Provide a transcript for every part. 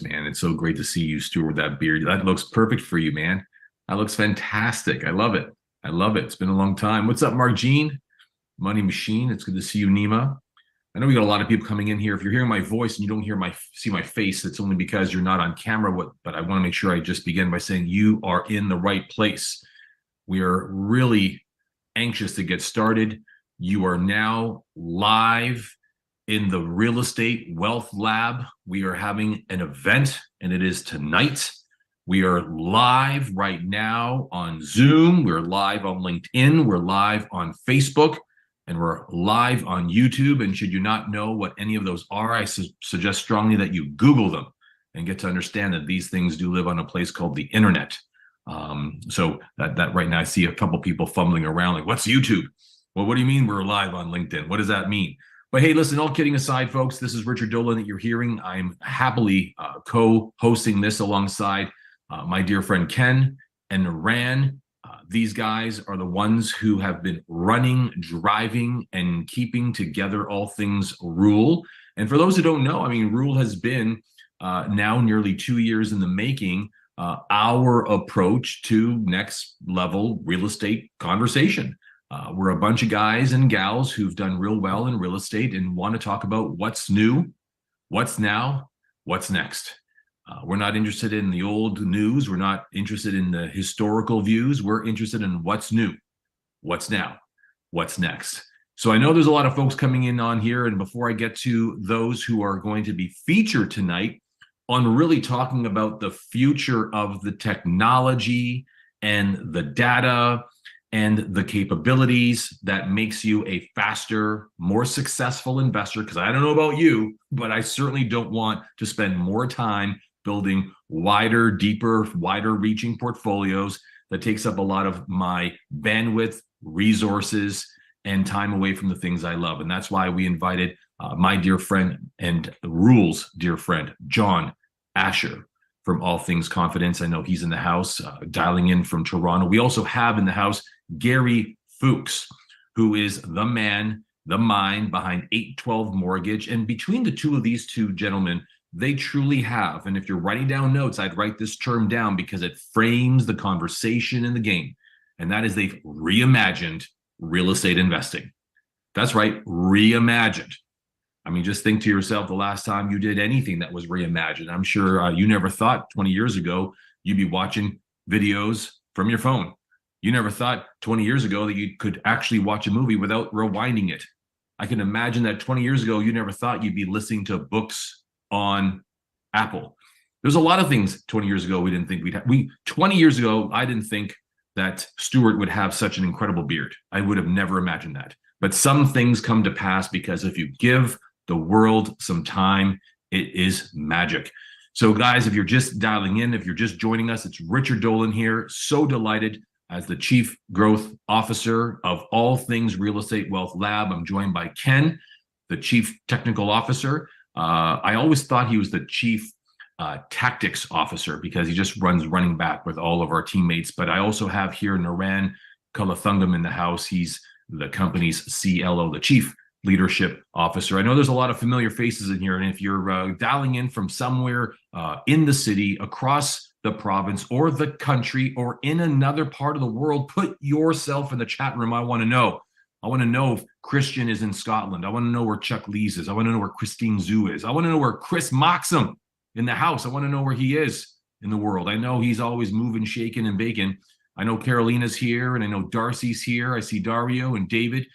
man. It's so great to see you, Stuart, with that beard. That looks perfect for you, man. That looks fantastic. I love it. I love it. It's been a long time. What's up, Mark Jean? Money Machine. It's good to see you, Nima. I know we got a lot of people coming in here. If you're hearing my voice and you don't see my face, it's only because you're not on camera. But I want to make sure I just begin by saying you are in the right place. We are really anxious to get started. You are now live in the Real Estate Wealth Lab. We are having an event, and it is tonight. We are live right now on Zoom. We're live on LinkedIn. We're live on Facebook, and we're live on YouTube. And should you not know what any of those are, I suggest strongly that you Google them and get to understand that these things do live on a place called the internet. So that right now I see a couple people fumbling around like, what's YouTube? Well, what do you mean we're live on LinkedIn? What does that mean? But hey, listen, all kidding aside, folks, this is Richard Dolan that you're hearing. I'm happily co-hosting this alongside my dear friend Ken and Naran. These guys are the ones who have been running, driving, and keeping together all things Rule. And for those who don't know, I mean, Rule has been now nearly 2 years in the making, our approach to next level real estate conversation. We're a bunch of guys and gals who've done real well in real estate and want to talk about what's new, what's now, what's next. We're not interested in the old news. We're not interested in the historical views. We're interested in what's new, what's now, what's next. So I know there's a lot of folks coming in on here. And before I get to those who are going to be featured tonight on really talking about the future of the technology and the data and the capabilities that makes you a faster, more successful investor, because I don't know about you, but I certainly don't want to spend more time building wider, deeper, wider reaching portfolios that takes up a lot of my bandwidth, resources, and time away from the things I love. And that's why we invited my dear friend and Rule's dear friend, John Asher from All Things Confidence. I know he's in the house, dialing in from Toronto. We also have in the house Gary Fuchs, who is the man, the mind behind 812 Mortgage. And between the two of these two gentlemen, they truly have, and if you're writing down notes, I'd write this term down because it frames the conversation in the game. And that is they've reimagined real estate investing. That's right, reimagined. I mean, just think to yourself the last time you did anything that was reimagined. I'm sure you never thought 20 years ago you'd be watching videos from your phone. You never thought 20 years ago that you could actually watch a movie without rewinding it. I can imagine that 20 years ago, you never thought you'd be listening to books on Apple. There's a lot of things 20 years ago we didn't think we'd have. 20 years ago, I didn't think that Stuart would have such an incredible beard. I would have never imagined that. But some things come to pass because if you give the world some time, it is magic. So guys, if you're just dialing in, if you're just joining us, it's Richard Dolan here. So delighted as the Chief Growth Officer of All Things Real Estate Wealth Lab. I'm joined by Ken, the Chief Technical Officer. I always thought he was the Chief Tactics Officer because he just runs running back with all of our teammates. But I also have here Naran Kalathungam in the house. He's the company's CLO, the Chief Leadership Officer. I know there's a lot of familiar faces in here. And if you're dialing in from somewhere in the city, across the province or the country or in another part of the world, put yourself in the chat room. I want to know. I want to know if Christian is in Scotland. I want to know where Chuck Lees is. I want to know where Christine Zhu is. I want to know where Chris Moxham in the house. I want to know where he is in the world. I know he's always moving, shaking, and baking. I know Carolina's here, and I know Darcy's here. I see Dario and David.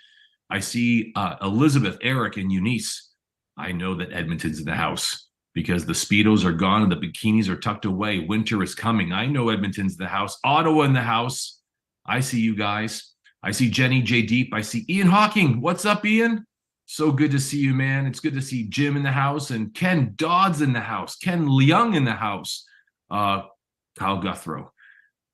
I see Elizabeth, Eric, and Eunice. I know that Edmonton's in the house because the Speedos are gone and the bikinis are tucked away. Winter is coming. I know Edmonton's in the house. Ottawa in the house. I see you guys. I see Jenny J. Deep. I see Ian Hawking. What's up, Ian? So good to see you, man. It's good to see Jim in the house and Ken Dodds in the house. Ken Leung in the house. Kyle Guthrow,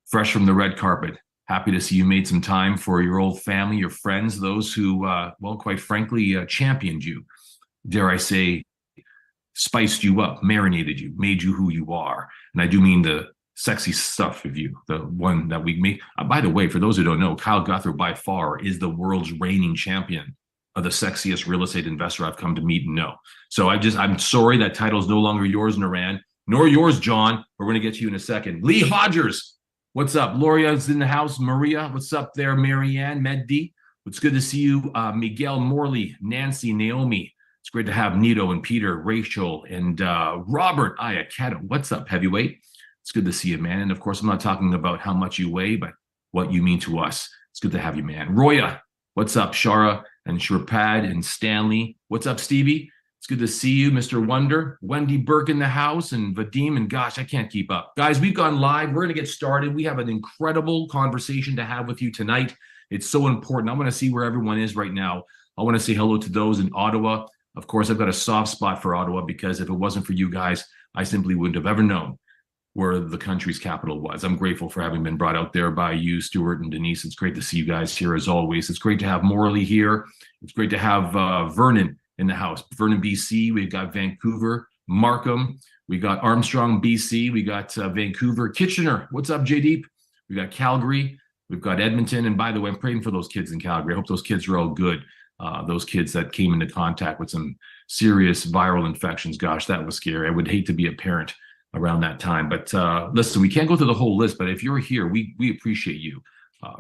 fresh from the red carpet. Happy to see you made some time for your old family, your friends, those who, well, quite frankly, championed you. Dare I say, spiced you up, marinated you, made you who you are. And I do mean the sexy stuff of you, the one that we make. By the way, for those who don't know, Kyle Guthrow by far is the world's reigning champion of the sexiest real estate investor I've come to meet and know. So I'm sorry that title is no longer yours, Naran. Nor yours, John. We're going to get to you in a second. Lee Hodgers, what's up? Loria's in the house. Maria, what's up there? Marianne, Meddi, it's good to see you. Miguel Morley, Nancy, Naomi. It's great to have Nito and Peter, Rachel, and Robert Iaqueta. What's up, Heavyweight? It's good to see you, man. And of course, I'm not talking about how much you weigh, but what you mean to us. It's good to have you, man. Roya, what's up? Shara and Shripad and Stanley. What's up, Stevie? It's good to see you, Mr. Wonder. Wendy Burke in the house and Vadim. And gosh, I can't keep up. Guys, we've gone live. We're going to get started. We have an incredible conversation to have with you tonight. It's so important. I want to see where everyone is right now. I want to say hello to those in Ottawa. Of course, I've got a soft spot for Ottawa because if it wasn't for you guys, I simply wouldn't have ever known where the country's capital was. I'm grateful for having been brought out there by you, Stuart and Denise. It's great to see you guys here as always. It's great to have Morley here. It's great to have Vernon in the house. Vernon, BC. We've got Vancouver, Markham. We got Armstrong, BC. We got Vancouver, Kitchener. What's up, J-Deep? We got Calgary. We've got Edmonton. And by the way, I'm praying for those kids in Calgary. I hope those kids are all good. Those kids that came into contact with some serious viral infections. Gosh, that was scary. I would hate to be a parent around that time. But listen, we can't go through the whole list, but if you're here, we appreciate you.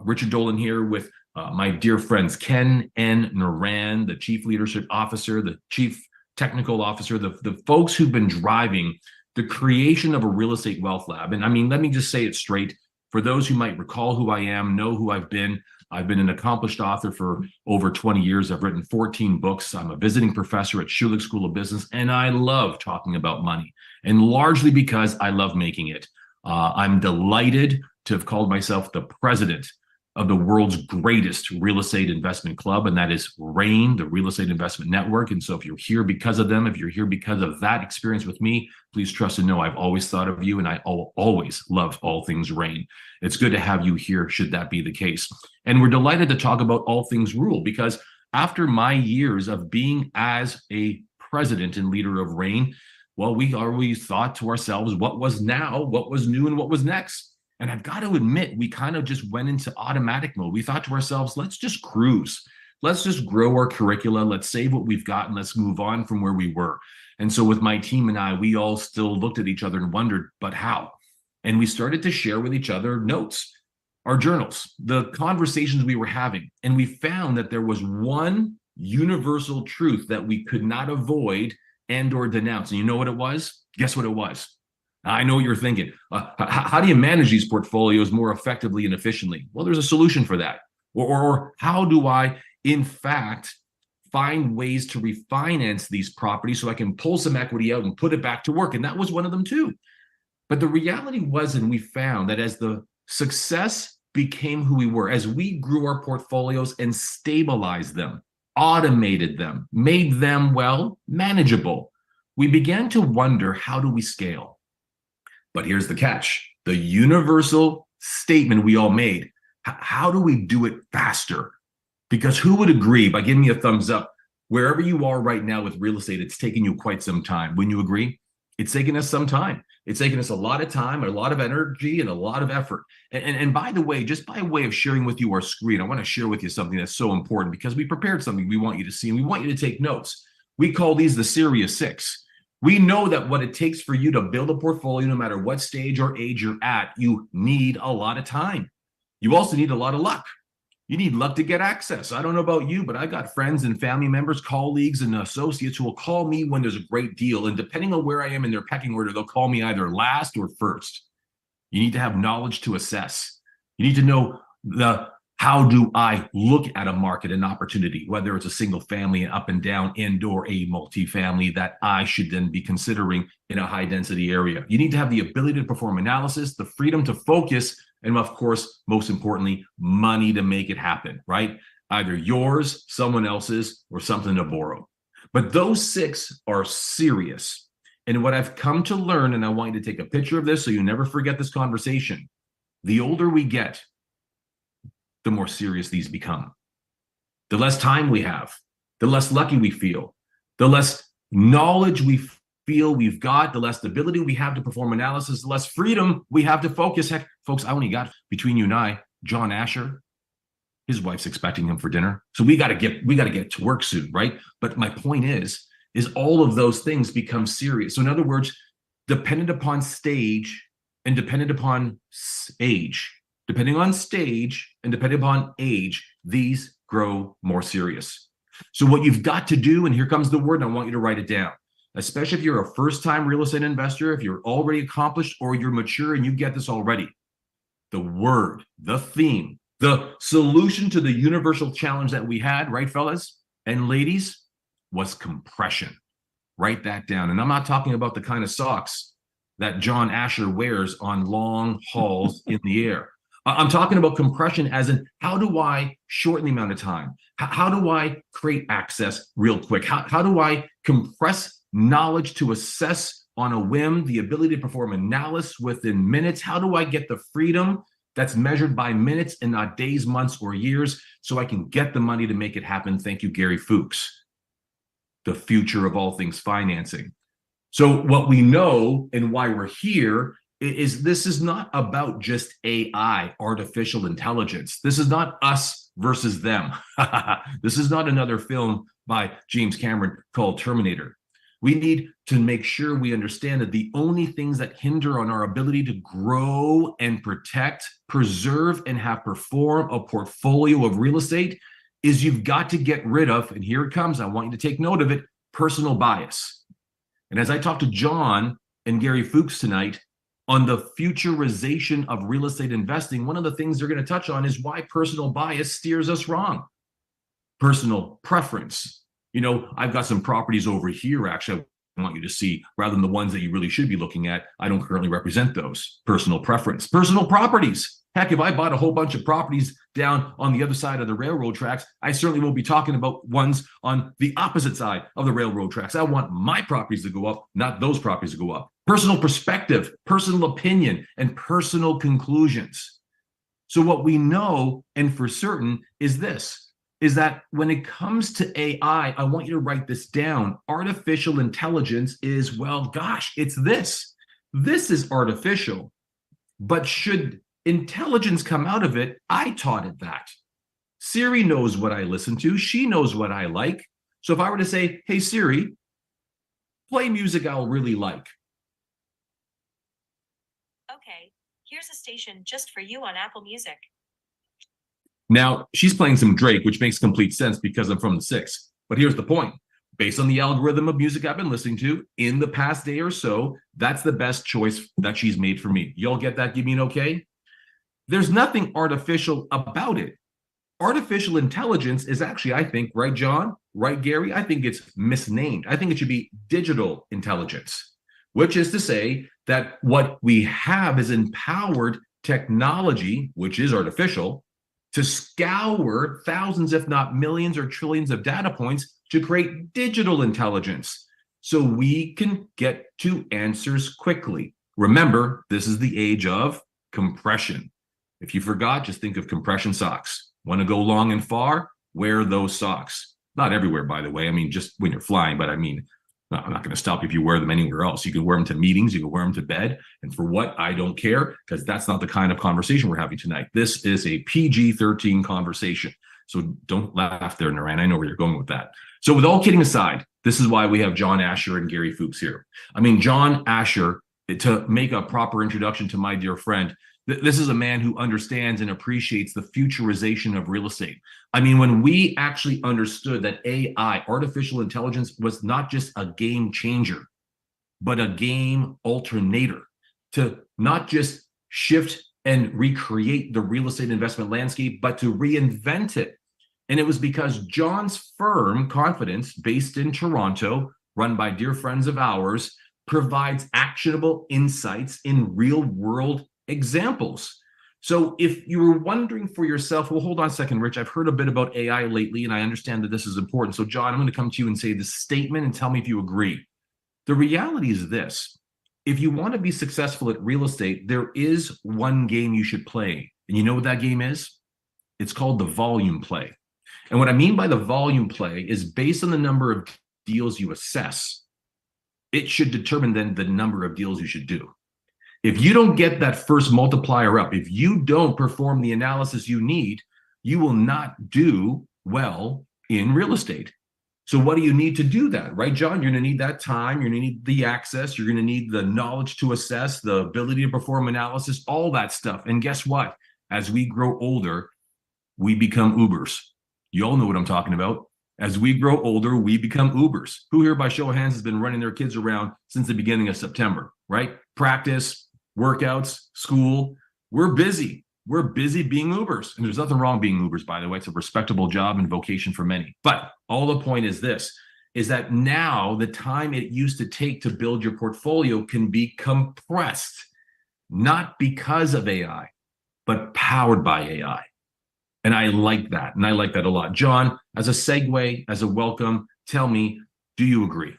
Richard Dolan here with my dear friends, Ken N. Naran, the Chief Leadership Officer, the Chief Technical Officer, the folks who've been driving the creation of a real estate wealth lab. And I mean, let me just say it straight. For those who might recall who I am, know who I've been an accomplished author for over 20 years. I've written 14 books. I'm a visiting professor at Schulich School of Business, and I love talking about money, and largely because I love making it. I'm delighted to have called myself the president of the world's greatest real estate investment club, and that is REIN, the Real Estate Investment Network. And so if you're here because of them, if you're here because of that experience with me, please trust and know I've always thought of you, and I always love all things REIN. It's good to have you here should that be the case. And we're delighted to talk about all things rule, because after my years of being as a president and leader of REIN, well, we always thought to ourselves, what was now, what was new, and what was next? And I've got to admit, we kind of just went into automatic mode. We thought to ourselves, let's just cruise. Let's just grow our curricula. Let's save what we've got and let's move on from where we were. And so with my team and I, we all still looked at each other and wondered, but how? And we started to share with each other notes, our journals, the conversations we were having. And we found that there was one universal truth that we could not avoid and or denounce. And you know what it was? Guess what it was? I know what you're thinking. How do you manage these portfolios more effectively and efficiently? Well, there's a solution for that. Or how do I, in fact, find ways to refinance these properties so I can pull some equity out and put it back to work? And that was one of them too. But the reality was, and we found that as the success became who we were, as we grew our portfolios and stabilized them, automated them, made them, well, manageable, we began to wonder, how do we scale? But here's the catch, the universal statement we all made. How do we do it faster? Because who would agree, by giving me a thumbs up, wherever you are right now with real estate, it's taking you quite some time. Wouldn't you agree? It's taken us some time. It's taken us a lot of time, a lot of energy, and a lot of effort. And by the way, just by way of sharing with you our screen, I want to share with you something that's so important, because we prepared something we want you to see, and we want you to take notes. We call these the Serious Six. We know that what it takes for you to build a portfolio, no matter what stage or age you're at, you need a lot of time. You also need a lot of luck. You need luck to get access. I don't know about you, but I got friends and family members, colleagues and associates who will call me when there's a great deal. And depending on where I am in their pecking order, they'll call me either last or first. You need to have knowledge to assess. You need to know how do I look at a market, an opportunity, whether it's a single family up and down and or a multifamily that I should then be considering in a high density area. You need to have the ability to perform analysis, the freedom to focus, and of course, most importantly, money to make it happen, right? Either yours, someone else's, or something to borrow. But those six are serious. And what I've come to learn, and I want you to take a picture of this so you never forget this conversation, the older we get, the more serious these become. The less time we have, the less lucky we feel, the less knowledge we feel we've got, the less ability we have to perform analysis, the less freedom we have to focus. Heck, folks, I only got, between you and I, John Asher, his wife's expecting him for dinner. So we got to get to work soon, right? But my point is all of those things become serious. So in other words, dependent upon stage and dependent upon age. Depending on stage and depending upon age, these grow more serious. So what you've got to do, and here comes the word, and I want you to write it down, especially if you're a first-time real estate investor, if you're already accomplished or you're mature and you get this already. The word, the theme, the solution to the universal challenge that we had, right, fellas and ladies, was compression. Write that down. And I'm not talking about the kind of socks that John Asher wears on long hauls in the air. I'm talking about compression as in, how do I shorten the amount of time? How do I create access real quick? How do I compress knowledge to assess on a whim, the ability to perform analysis within minutes? How do I get the freedom that's measured by minutes and not days, months, or years so I can get the money to make it happen? Thank you, Gary Fuchs, the future of all things financing. So what we know and why we're here is this is not about just AI, artificial intelligence. This is not us versus them. This is not another film by James Cameron called Terminator. We need to make sure we understand that the only things that hinder on our ability to grow and protect, preserve, and have perform a portfolio of real estate is you've got to get rid of, and here it comes, I want you to take note of it, personal bias. And as I talk to John and Gary Fuchs tonight on the futurization of real estate investing, one of the things they're going to touch on is why personal bias steers us wrong. Personal preference. You know, I've got some properties over here, actually, I want you to see, rather than the ones that you really should be looking at. I don't currently represent those. Personal preference. Personal properties. Heck, if I bought a whole bunch of properties down on the other side of the railroad tracks, I certainly won't be talking about ones on the opposite side of the railroad tracks. I want my properties to go up, not those properties to go up. Personal perspective, personal opinion, and personal conclusions. So what we know, and for certain, is this, is that when it comes to AI, I want you to write this down. Artificial intelligence is, well, gosh, it's this. This is artificial. But should intelligence come out of it, I taught it that. Siri knows what I listen to. She knows what I like. So if I were to say, hey, Siri, play music I'll really like. Okay, here's a station just for you on Apple Music. Now, she's playing some Drake, which makes complete sense because I'm from the 6. But here's the point. Based on the algorithm of music I've been listening to in the past day or so, that's the best choice that she's made for me. Y'all get that? Give me an okay? There's nothing artificial about it. Artificial intelligence is actually, I think, right, John? Right, Gary? I think it's misnamed. I think it should be digital intelligence, which is to say that what we have is empowered technology, which is artificial, to scour thousands, if not millions or trillions of data points to create digital intelligence so we can get to answers quickly. Remember, this is the age of compression. If you forgot, just think of compression socks. Want to go long and far? Wear those socks. Not everywhere, by the way. I mean, just when you're flying, but I mean, no, I'm not going to stop you if you wear them anywhere else. You can wear them to meetings. You can wear them to bed. And for what? I don't care, because that's not the kind of conversation we're having tonight. This is a PG-13 conversation. So don't laugh there, Naran. I know where you're going with that. So with all kidding aside, this is why we have John Asher and Gary Fuchs here. I mean, John Asher, to make a proper introduction to my dear friend, this is a man who understands and appreciates the futurization of real estate. I mean, when we actually understood that AI, artificial intelligence, was not just a game changer, but a game alternator to not just shift and recreate the real estate investment landscape, but to reinvent it. And it was because John's firm, Confidence, based in Toronto, run by dear friends of ours, provides actionable insights in real world examples. So if you were wondering for yourself, well, hold on a second, Rich, I've heard a bit about AI lately, and I understand that this is important. So John, I'm going to come to you and say this statement and tell me if you agree. The reality is this. If you want to be successful at real estate, there is one game you should play. And you know what that game is? It's called the volume play. And what I mean by the volume play is based on the number of deals you assess, it should determine then the number of deals you should do. If you don't get that first multiplier up, if you don't perform the analysis you need, you will not do well in real estate. So what do you need to do that, right, John? You're going to need that time. You're going to need the access. You're going to need the knowledge to assess, the ability to perform analysis, all that stuff. And guess what? As we grow older, we become Ubers. You all know what I'm talking about. As we grow older, we become Ubers. Who here by show of hands has been running their kids around since the beginning of September, right? Practice, workouts, school. We're busy. We're busy being Ubers. And there's nothing wrong being Ubers, by the way. It's a respectable job and vocation for many. But all the point is this, is that now the time it used to take to build your portfolio can be compressed, not because of AI, but powered by AI. And I like that. And I like that a lot. John, as a segue, as a welcome, tell me, do you agree?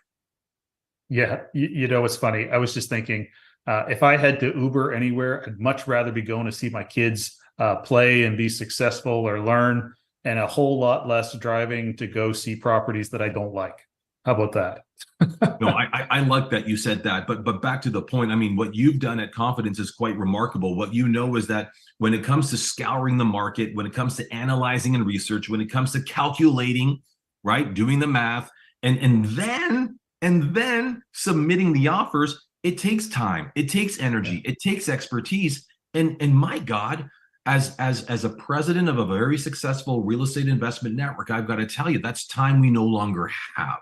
Yeah, you know, it's funny. I was just thinking, if I had to Uber anywhere, I'd much rather be going to see my kids play and be successful or learn, and a whole lot less driving to go see properties that I don't like. How about that? No, I like that you said that, but back to the point. I mean, what you've done at Confidence is quite remarkable. What you know is that when it comes to scouring the market, when it comes to analyzing and research, when it comes to calculating, right, doing the math, and then submitting the offers, it takes time, it takes energy, it takes expertise. And my God, as a president of a very successful real estate investment network, I've got to tell you, that's time we no longer have.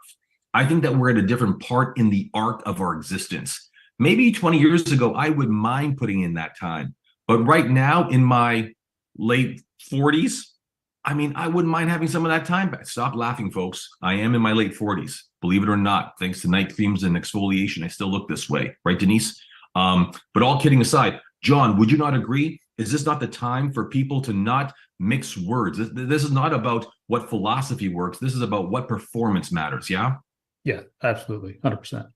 I think that we're at a different part in the arc of our existence. Maybe 20 years ago, I would mind putting in that time. But right now, in my late 40s, I mean, I wouldn't mind having some of that time back. Stop laughing, folks. I am in my late 40s. Believe it or not, thanks to night creams and exfoliation, I still look this way. Right, Denise? But all kidding aside, John, would you not agree? Is this not the time for people to not mix words? This is not about what philosophy works. This is about what performance matters, yeah? Yeah, absolutely. 100%.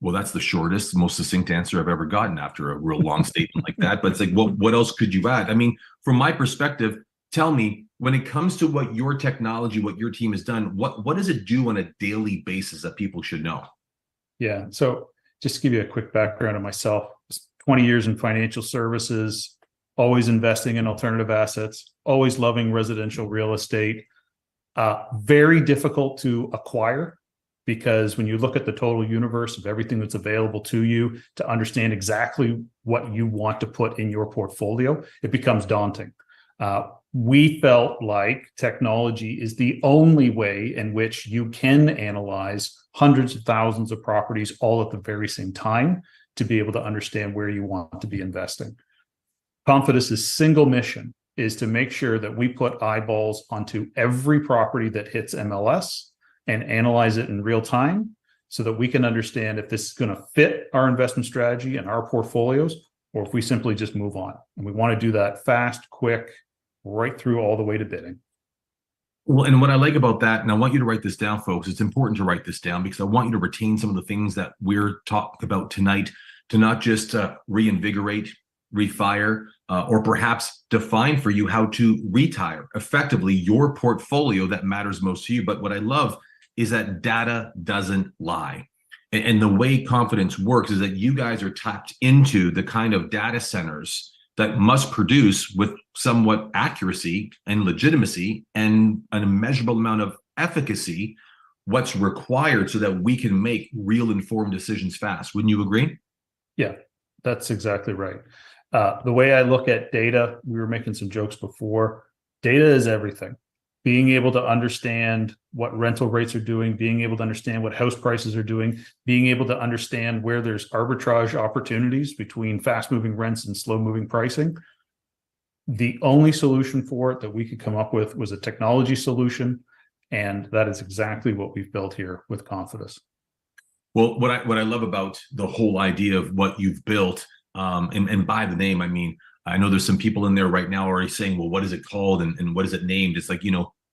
Well, that's the shortest, most succinct answer I've ever gotten after a real long statement like that. But it's like, what else could you add? I mean, from my perspective, tell me, when it comes to what your technology, what your team has done, what does it do on a daily basis that people should know? Yeah. So just to give you a quick background on myself, 20 years in financial services, always investing in alternative assets, always loving residential real estate. Very difficult to acquire, because when you look at the total universe of everything that's available to you to understand exactly what you want to put in your portfolio, it becomes daunting. We felt like technology is the only way in which you can analyze hundreds of thousands of properties all at the very same time to be able to understand where you want to be investing. Confidence's single mission is to make sure that we put eyeballs onto every property that hits MLS and analyze it in real time so that we can understand if this is going to fit our investment strategy and our portfolios, or if we simply just move on. And we want to do that fast, quick, right through all the way to bidding. Well, and what I like about that, and I want you to write this down, folks, it's important to write this down because I want you to retain some of the things that we're talking about tonight, to not just reinvigorate, refire, or perhaps define for you how to retire effectively your portfolio that matters most to you. But what I love is that data doesn't lie. And the way Confidence works is that you guys are tapped into the kind of data centers that must produce with somewhat accuracy and legitimacy and an immeasurable amount of efficacy what's required so that we can make real informed decisions fast. Wouldn't you agree? Yeah, that's exactly right. The way I look at data, we were making some jokes before, data is everything. Being able to understand what rental rates are doing, being able to understand what house prices are doing, being able to understand where there's arbitrage opportunities between fast moving rents and slow moving pricing. The only solution for it that we could come up with was a technology solution. And that is exactly what we've built here with Confidence. Well, what I love about the whole idea of what you've built, and by the name, I mean, I know there's some people in there right now already saying, well, what is it called and what is it named? It's like,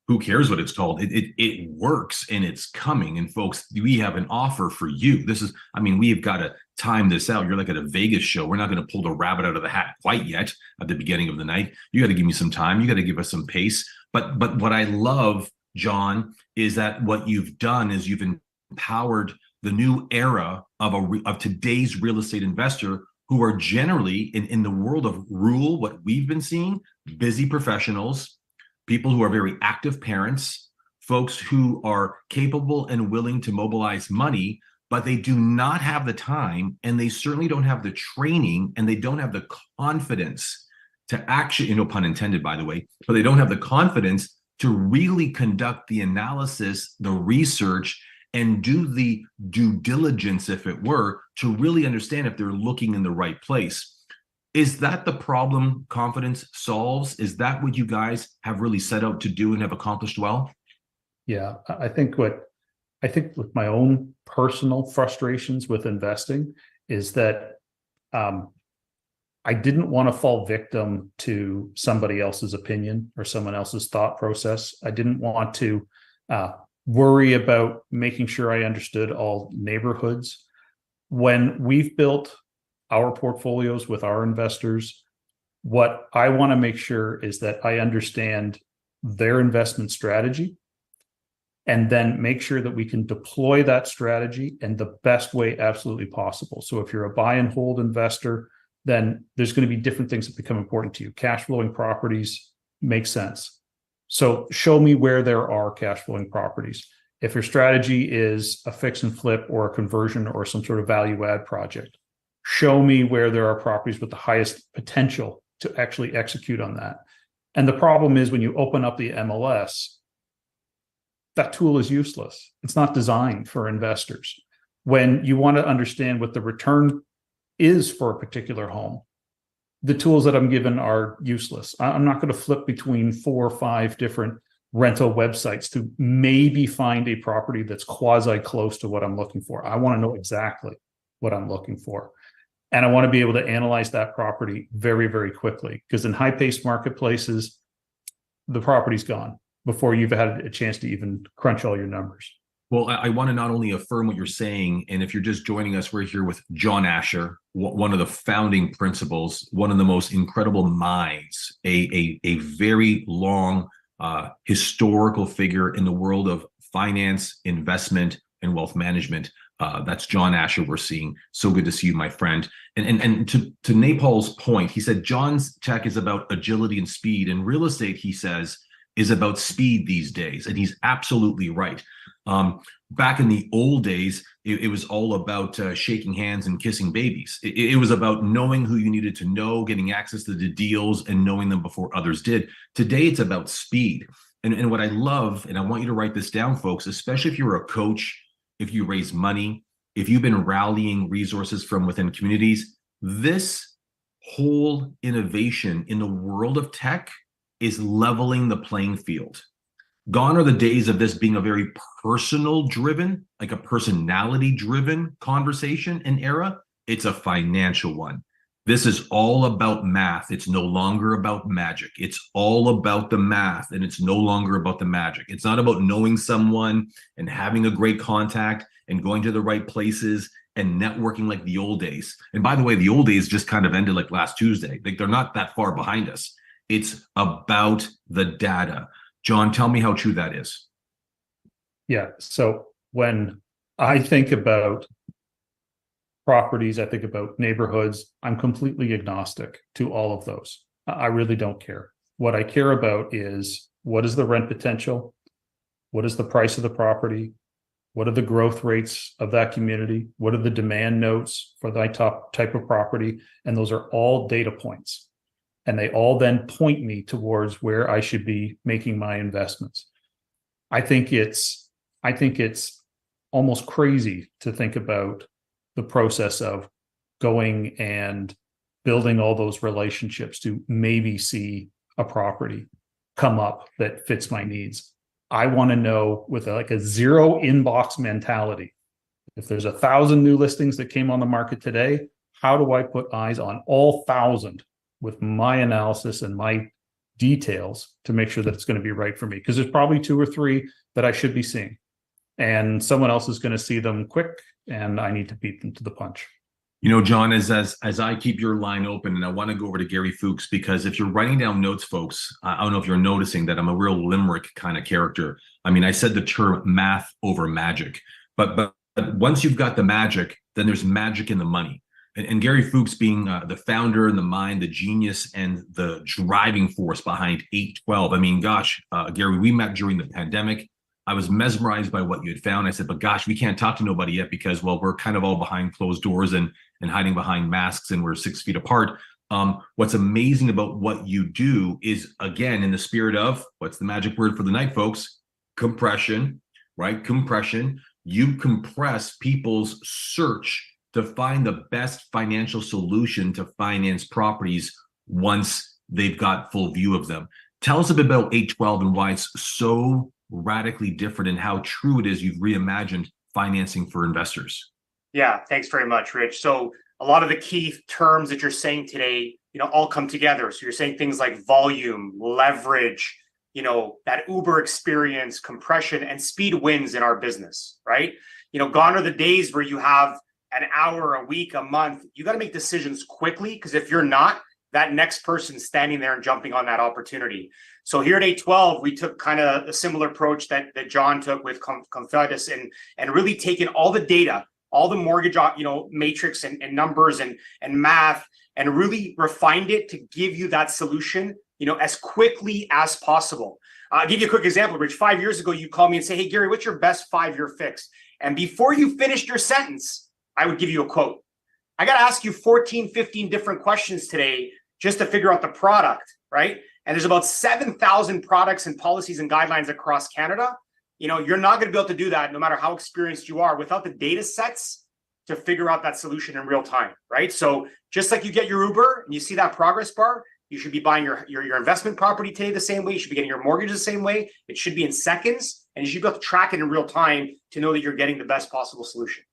who cares what it's called? It works and it's coming. And folks, we have an offer for you. We have got to time this out. You're like at a Vegas show. We're not going to pull the rabbit out of the hat quite yet at the beginning of the night. You got to give me some time. You got to give us some pace. But what I love, John, is that what you've done is you've empowered the new era of today's real estate investor, who are generally in the world of what we've been seeing, busy professionals, people who are very active parents, folks who are capable and willing to mobilize money, but they do not have the time, and they certainly don't have the training, and they don't have the confidence to actually, no pun intended, by the way, but they don't have the confidence to really conduct the analysis, the research, and do the due diligence, if it were, to really understand if they're looking in the right place. Is that the problem confidence solves? Is that what you guys have really set out to do and have accomplished well? Yeah, I think with my own personal frustrations with investing is that I didn't want to fall victim to somebody else's opinion or someone else's thought process. I didn't want to worry about making sure I understood all neighborhoods. When we've built our portfolios with our investors, what I want to make sure is that I understand their investment strategy, and then make sure that we can deploy that strategy in the best way absolutely possible. So if you're a buy and hold investor, then there's going to be different things that become important to you. Cash flowing properties make sense. So show me where there are cash flowing properties. If your strategy is a fix and flip or a conversion or some sort of value add project, show me where there are properties with the highest potential to actually execute on that. And the problem is when you open up the MLS, that tool is useless. It's not designed for investors. When you want to understand what the return is for a particular home, the tools that I'm given are useless. I'm not going to flip between 4 or 5 different rental websites to maybe find a property that's quasi close to what I'm looking for. I want to know exactly what I'm looking for. And I want to be able to analyze that property very, very quickly, because in high-paced marketplaces, the property's gone before you've had a chance to even crunch all your numbers. Well, I want to not only affirm what you're saying, and if you're just joining us, we're here with John Asher, one of the founding principals, one of the most incredible minds, a very long historical figure in the world of finance, investment, and wealth management. That's John Asher we're seeing. So good to see you, my friend. And to Napal's point, he said John's tech is about agility and speed, and real estate, he says, is about speed these days. And he's absolutely right. Back in the old days, it was all about shaking hands and kissing babies. It was about knowing who you needed to know, getting access to the deals, and knowing them before others did. Today, it's about speed. And what I love, and I want you to write this down, folks, especially if you're a coach, if you raise money, if you've been rallying resources from within communities, this whole innovation in the world of tech is leveling the playing field. Gone are the days of this being a very personal driven, like a personality driven conversation and era. It's a financial one. This is all about math. It's no longer about magic. It's all about the math, and it's no longer about the magic. It's not about knowing someone and having a great contact and going to the right places and networking like the old days. And by the way, the old days just kind of ended like last Tuesday. Like they're not that far behind us. It's about the data. John, tell me how true that is. Yeah. So when I think about properties, I think about neighborhoods, I'm completely agnostic to all of those. I really don't care. What I care about is, what is the rent potential? What is the price of the property? What are the growth rates of that community? What are the demand notes for that type of property? And those are all data points. And they all then point me towards where I should be making my investments. I think it's almost crazy to think about the process of going and building all those relationships to maybe see a property come up that fits my needs. I want to know, with like a zero inbox mentality, if there's 1,000 new listings that came on the market today, how do I put eyes on all 1,000 with my analysis and my details to make sure that it's going to be right for me? Because there's probably 2 or 3 that I should be seeing, and someone else is going to see them quick, and I need to beat them to the punch. You know, John, as I keep your line open, and I want to go over to Gary Fuchs, because if you're writing down notes, folks, I don't know if you're noticing that I'm a real limerick kind of character. I mean, I said the term math over magic, but once you've got the magic, then there's magic in the money. And Gary Fuchs, being the founder and the mind, the genius, and the driving force behind 812. I mean, gosh, Gary, we met during the pandemic. I was mesmerized by what you had found. I said, but gosh, we can't talk to nobody yet because, well, we're kind of all behind closed doors and hiding behind masks, and we're 6 feet apart. What's amazing about what you do is, again, in the spirit of, what's the magic word for the night, folks? Compression, right? Compression. You compress people's search to find the best financial solution to finance properties once they've got full view of them. Tell us a bit about 812 and why it's so radically different and how true it is you've reimagined financing for investors. Yeah, thanks very much, Rich. So a lot of the key terms that you're saying today, all come together. So you're saying things like volume, leverage, that Uber experience, compression, and speed wins in our business, right? Gone are the days where you have an hour, a week, a month. You got to make decisions quickly, because if you're not, that next person standing there and jumping on that opportunity. So here at 812, we took kind of a similar approach that John took with Confidus, and really taken all the data, all the mortgage, matrix and numbers and math, and really refined it to give you that solution, as quickly as possible. I'll give you a quick example, Rich. 5 years ago, you called me and say, hey, Gary, what's your best 5-year fix? And before you finished your sentence, I would give you a quote. I got to ask you 14, 15 different questions today just to figure out the product, right? And there's about 7,000 products and policies and guidelines across Canada. You're not going to be able to do that, no matter how experienced you are, without the data sets to figure out that solution in real time, right? So just like you get your Uber and you see that progress bar, you should be buying your investment property today the same way. You should be getting your mortgage the same way. It should be in seconds, and you should be able to track it in real time to know that you're getting the best possible solution.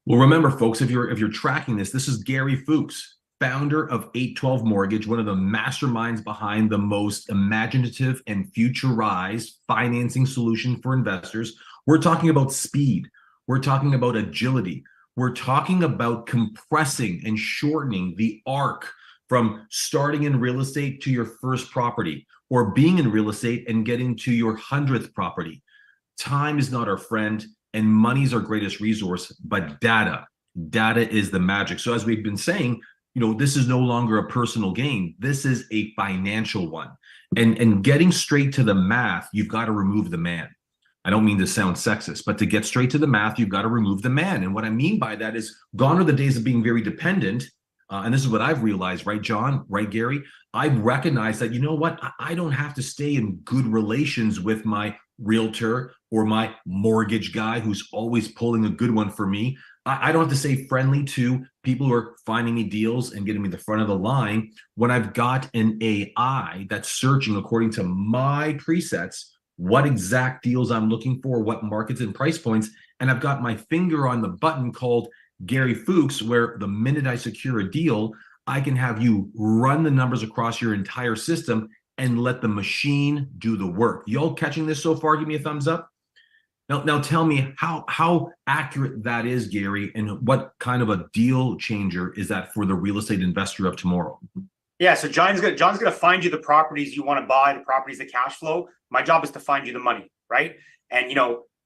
Well, remember, folks, if you're tracking this is Gary Fuchs, founder of 812 Mortgage, one of the masterminds behind the most imaginative and futurized financing solution for investors. We're talking about speed. We're talking about agility. We're talking about compressing and shortening the arc from starting in real estate to your first property, or being in real estate and getting to your 100th property. Time is not our friend, and money's our greatest resource, but data is the magic. So as we've been saying, this is no longer a personal gain. This is a financial one. And getting straight to the math, you've got to remove the man. I don't mean to sound sexist, but to get straight to the math, you've got to remove the man. And what I mean by that is, gone are the days of being very dependent. And this is what I've realized, right, John? Right, Gary? I've recognized that, I don't have to stay in good relations with my realtor or my mortgage guy who's always pulling a good one for me. I don't have to stay friendly to people who are finding me deals and getting me the front of the line when I've got an AI that's searching according to my presets what exact deals I'm looking for, what markets and price points. And I've got my finger on the button called Gary Fuchs, where the minute I secure a deal, I can have you run the numbers across your entire system and let the machine do the work. Y'all catching this so far? Give me a thumbs up. Now tell me how accurate that is, Gary, and what kind of a deal changer is that for the real estate investor of tomorrow? Yeah, so John's gonna find you the properties you want to buy, the properties that cash flow. My job is to find you the money, right? And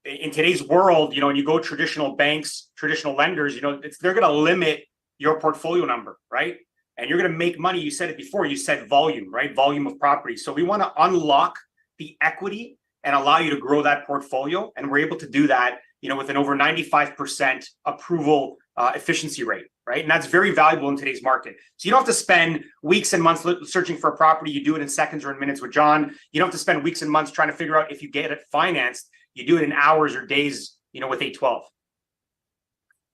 in today's world, when you go traditional banks, traditional lenders, they're gonna limit your portfolio number, right? And you're gonna make money. You said it before. You said volume, right? Volume of property. So we want to unlock the equity and allow you to grow that portfolio, and we're able to do that, with an over 95% approval efficiency rate, right? And that's very valuable in today's market. So you don't have to spend weeks and months searching for a property. You do it in seconds or in minutes with John. You don't have to spend weeks and months trying to figure out if you get it financed. You do it in hours or days, with 812.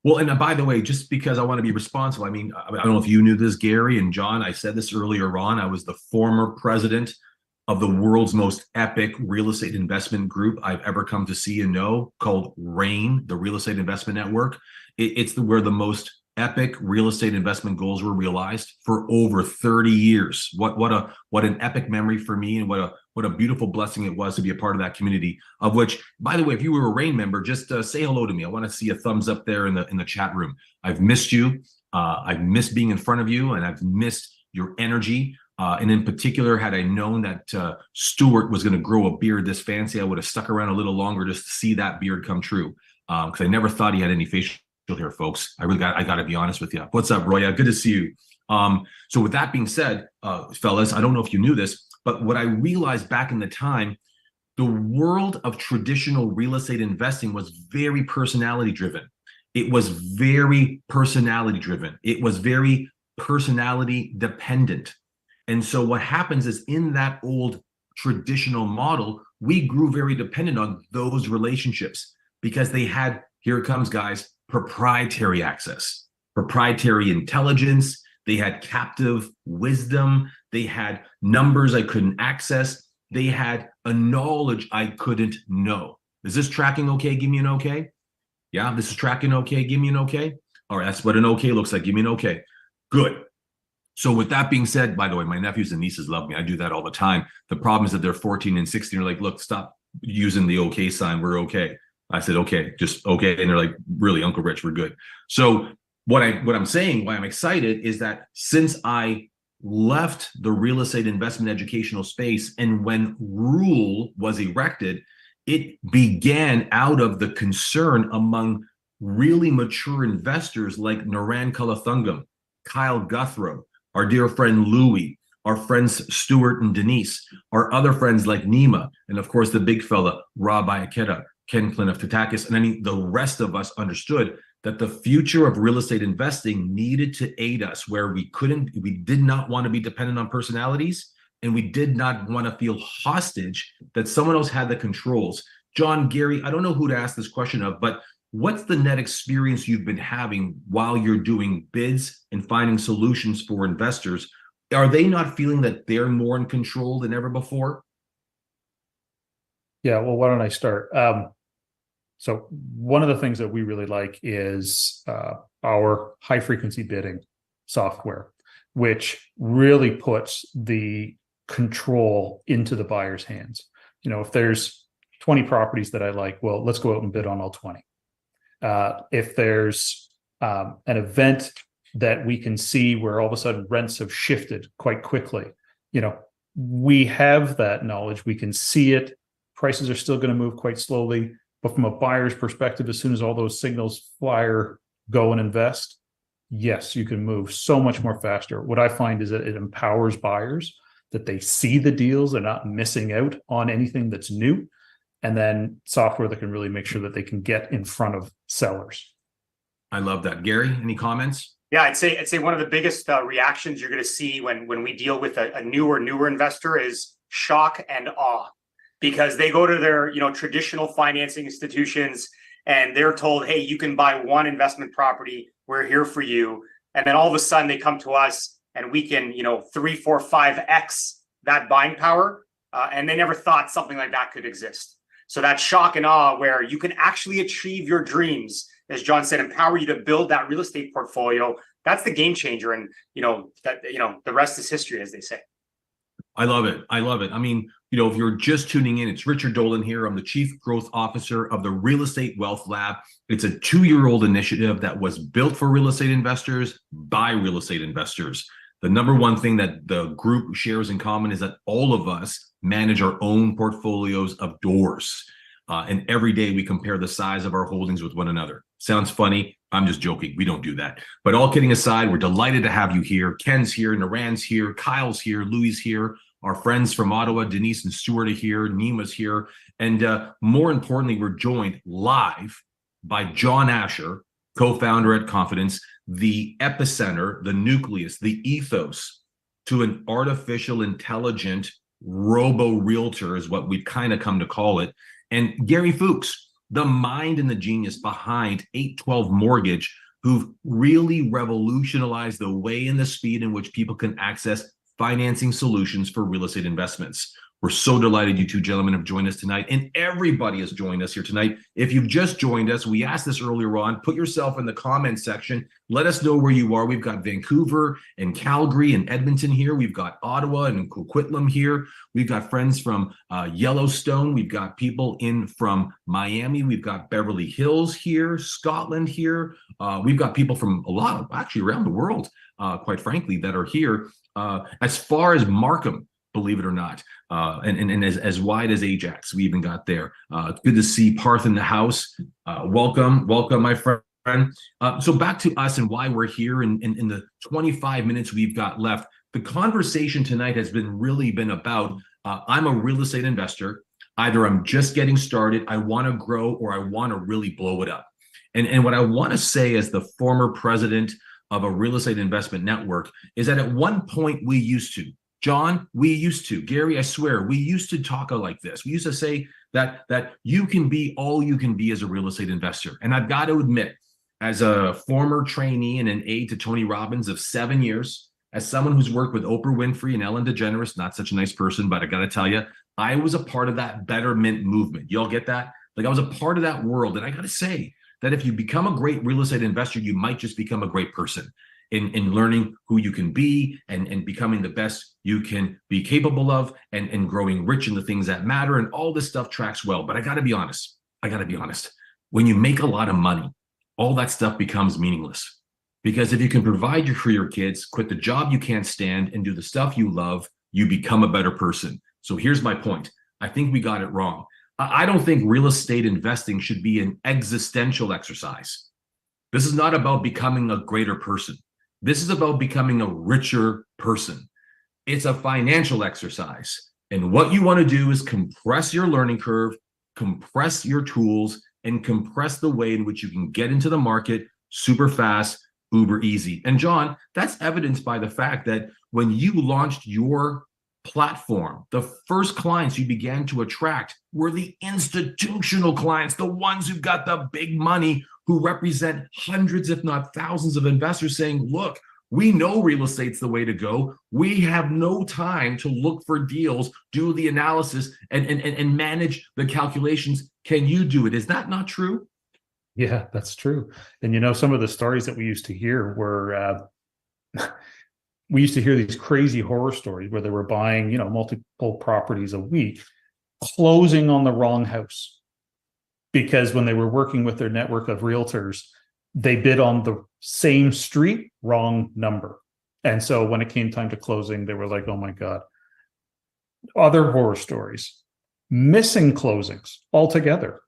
Well, and by the way, just because I want to be responsible, I don't know if you knew this, Gary and John, I said this earlier on, I was the former president of the world's most epic real estate investment group I've ever come to see and know, called RAIN, the Real Estate Investment Network. It's where the most epic real estate investment goals were realized for over 30 years. What an epic memory for me, and what a beautiful blessing it was to be a part of that community. Of which, by the way, if you were a RAIN member, just say hello to me. I want to see a thumbs up there in the chat room. I've missed you. I've missed being in front of you, and I've missed your energy. And in particular, had I known that Stuart was going to grow a beard this fancy, I would have stuck around a little longer just to see that beard come true. Because I never thought he had any facial hair, folks. I got to be honest with you. What's up, Roya? Good to see you. So with that being said, fellas, I don't know if you knew this, but what I realized back in the time, The world of traditional real estate investing was very personality driven. It was very personality driven. It was very personality dependent. And so what happens is in that old traditional model, we grew very dependent on those relationships because they had, here it comes, guys, proprietary access, proprietary intelligence. They had captive wisdom. They had numbers I couldn't access. They had a knowledge I couldn't know. Is this tracking okay? Give me an okay. Yeah, this is tracking okay. Give me an okay. All right, that's what an okay looks like. Give me an okay. Good. So with that being said, by the way, my nephews and nieces love me. I do that all the time. The problem is that they're 14 and 16. They're like, look, stop using the okay sign. We're okay. I said, okay, just okay. And they're like, really, Uncle Rich, we're good. So what I'm saying, why I'm excited is that since I left the real estate investment educational space and when rule was erected, it began out of the concern among really mature investors like Naran Kalathungam, Kyle Guthrow, our dear friend Louie, our friends Stuart and Denise, our other friends like Nima, and of course the big fella, Rob Iaketa, Ken Klinoff-Tatakis, and I mean the rest of us understood that the future of real estate investing needed to aid us where we did not want to be dependent on personalities, and we did not want to feel hostage that someone else had the controls. John, Gary, I don't know who to ask this question of, but what's the net experience you've been having while you're doing bids and finding solutions for investors? Are they not feeling that they're more in control than ever before? Yeah, well, why don't I start? So one of the things that we really like is our high frequency bidding software, which really puts the control into the buyer's hands. You know, if there's 20 properties that I like, well, let's go out and bid on all 20. If there's an event that we can see where all of a sudden rents have shifted quite quickly, you know, we have that knowledge. We can see it. Prices are still going to move quite slowly. But from a buyer's perspective, as soon as all those signals fire, go and invest, yes, you can move so much more faster. What I find is that it empowers buyers, that they see the deals, they're not missing out on anything that's new, and then software that can really make sure that they can get in front of sellers. I love that. Gary, any comments? Yeah, I'd say one of the biggest reactions you're going to see when we deal with a newer investor is shock and awe, because they go to their traditional financing institutions and they're told, hey, you can buy one investment property, we're here for you, and then all of a sudden they come to us and we can 3, 4, 5x that buying power, and they never thought something like that could exist. So that shock and awe where you can actually achieve your dreams, as John said, empower you to build that real estate portfolio. That's the game changer. And, the rest is history, as they say. I love it. I love it. I mean, if you're just tuning in, it's Richard Dolan here. I'm the Chief Growth Officer of the Real Estate Wealth Lab. It's a 2-year-old initiative that was built for real estate investors by real estate investors. The number one thing that the group shares in common is that all of us manage our own portfolios of doors. And every day we compare the size of our holdings with one another. Sounds funny. I'm just joking. We don't do that. But all kidding aside, we're delighted to have you here. Ken's here, Naran's here, Kyle's here, Louie's here. Our friends from Ottawa, Denise and Stuart are here, Nima's here. And more importantly, we're joined live by John Asher, co-founder at Confidence, the epicenter, the nucleus, the ethos to an artificial intelligent robo-realtor is what we've kind of come to call it. And Gary Fuchs, the mind and the genius behind 812 Mortgage, who've really revolutionized the way and the speed in which people can access financing solutions for real estate investments. We're so delighted you two gentlemen have joined us tonight, and everybody has joined us here tonight. If you've just joined us, we asked this earlier on, put yourself in the comment section. Let us know where you are. We've got Vancouver and Calgary and Edmonton here. We've got Ottawa and Coquitlam here. We've got friends from Yellowstone. We've got people in from Miami. We've got Beverly Hills here, Scotland here. We've got people from a lot of, actually around the world, quite frankly, that are here. As far as Markham, believe it or not, and as wide as Ajax, we even got there. Good to see Parth in the house. Welcome, my friend. So back to us and why we're here in the 25 minutes we've got left. The conversation tonight has really been about, I'm a real estate investor. Either I'm just getting started, I want to grow, or I want to really blow it up. And what I want to say as the former president of a real estate investment network is that at one point we used to, John, we used to, Gary, I swear, we used to talk like this. We used to say that you can be all you can be as a real estate investor. And I've got to admit, as a former trainee and an aide to Tony Robbins of 7 years, as someone who's worked with Oprah Winfrey and Ellen DeGeneres, not such a nice person, but I got to tell you, I was a part of that betterment movement. Y'all get that? Like I was a part of that world. And I got to say that if you become a great real estate investor, you might just become a great person in learning who you can be and becoming the best you can be capable of and growing rich in the things that matter. And all this stuff tracks well. But I got to be honest. When you make a lot of money, all that stuff becomes meaningless. Because if you can provide for your kids, quit the job you can't stand and do the stuff you love, you become a better person. So here's my point. I think we got it wrong. I don't think real estate investing should be an existential exercise. This is not about becoming a greater person. This is about becoming a richer person. It's a financial exercise. And what you want to do is compress your learning curve, compress your tools, and compress the way in which you can get into the market super fast, uber easy. And John, that's evidenced by the fact that when you launched your platform, the first clients you began to attract were the institutional clients, the ones who've got the big money, who represent hundreds, if not thousands of investors saying, look, we know real estate's the way to go. We have no time to look for deals, do the analysis, and manage the calculations. Can you do it? Is that not true? Yeah, that's true. And some of the stories that we used to hear were, we used to hear these crazy horror stories where they were buying, multiple properties a week, closing on the wrong house. Because when they were working with their network of realtors, they bid on the same street, wrong number. And so when it came time to closing, they were like, oh my God. Other horror stories, missing closings altogether.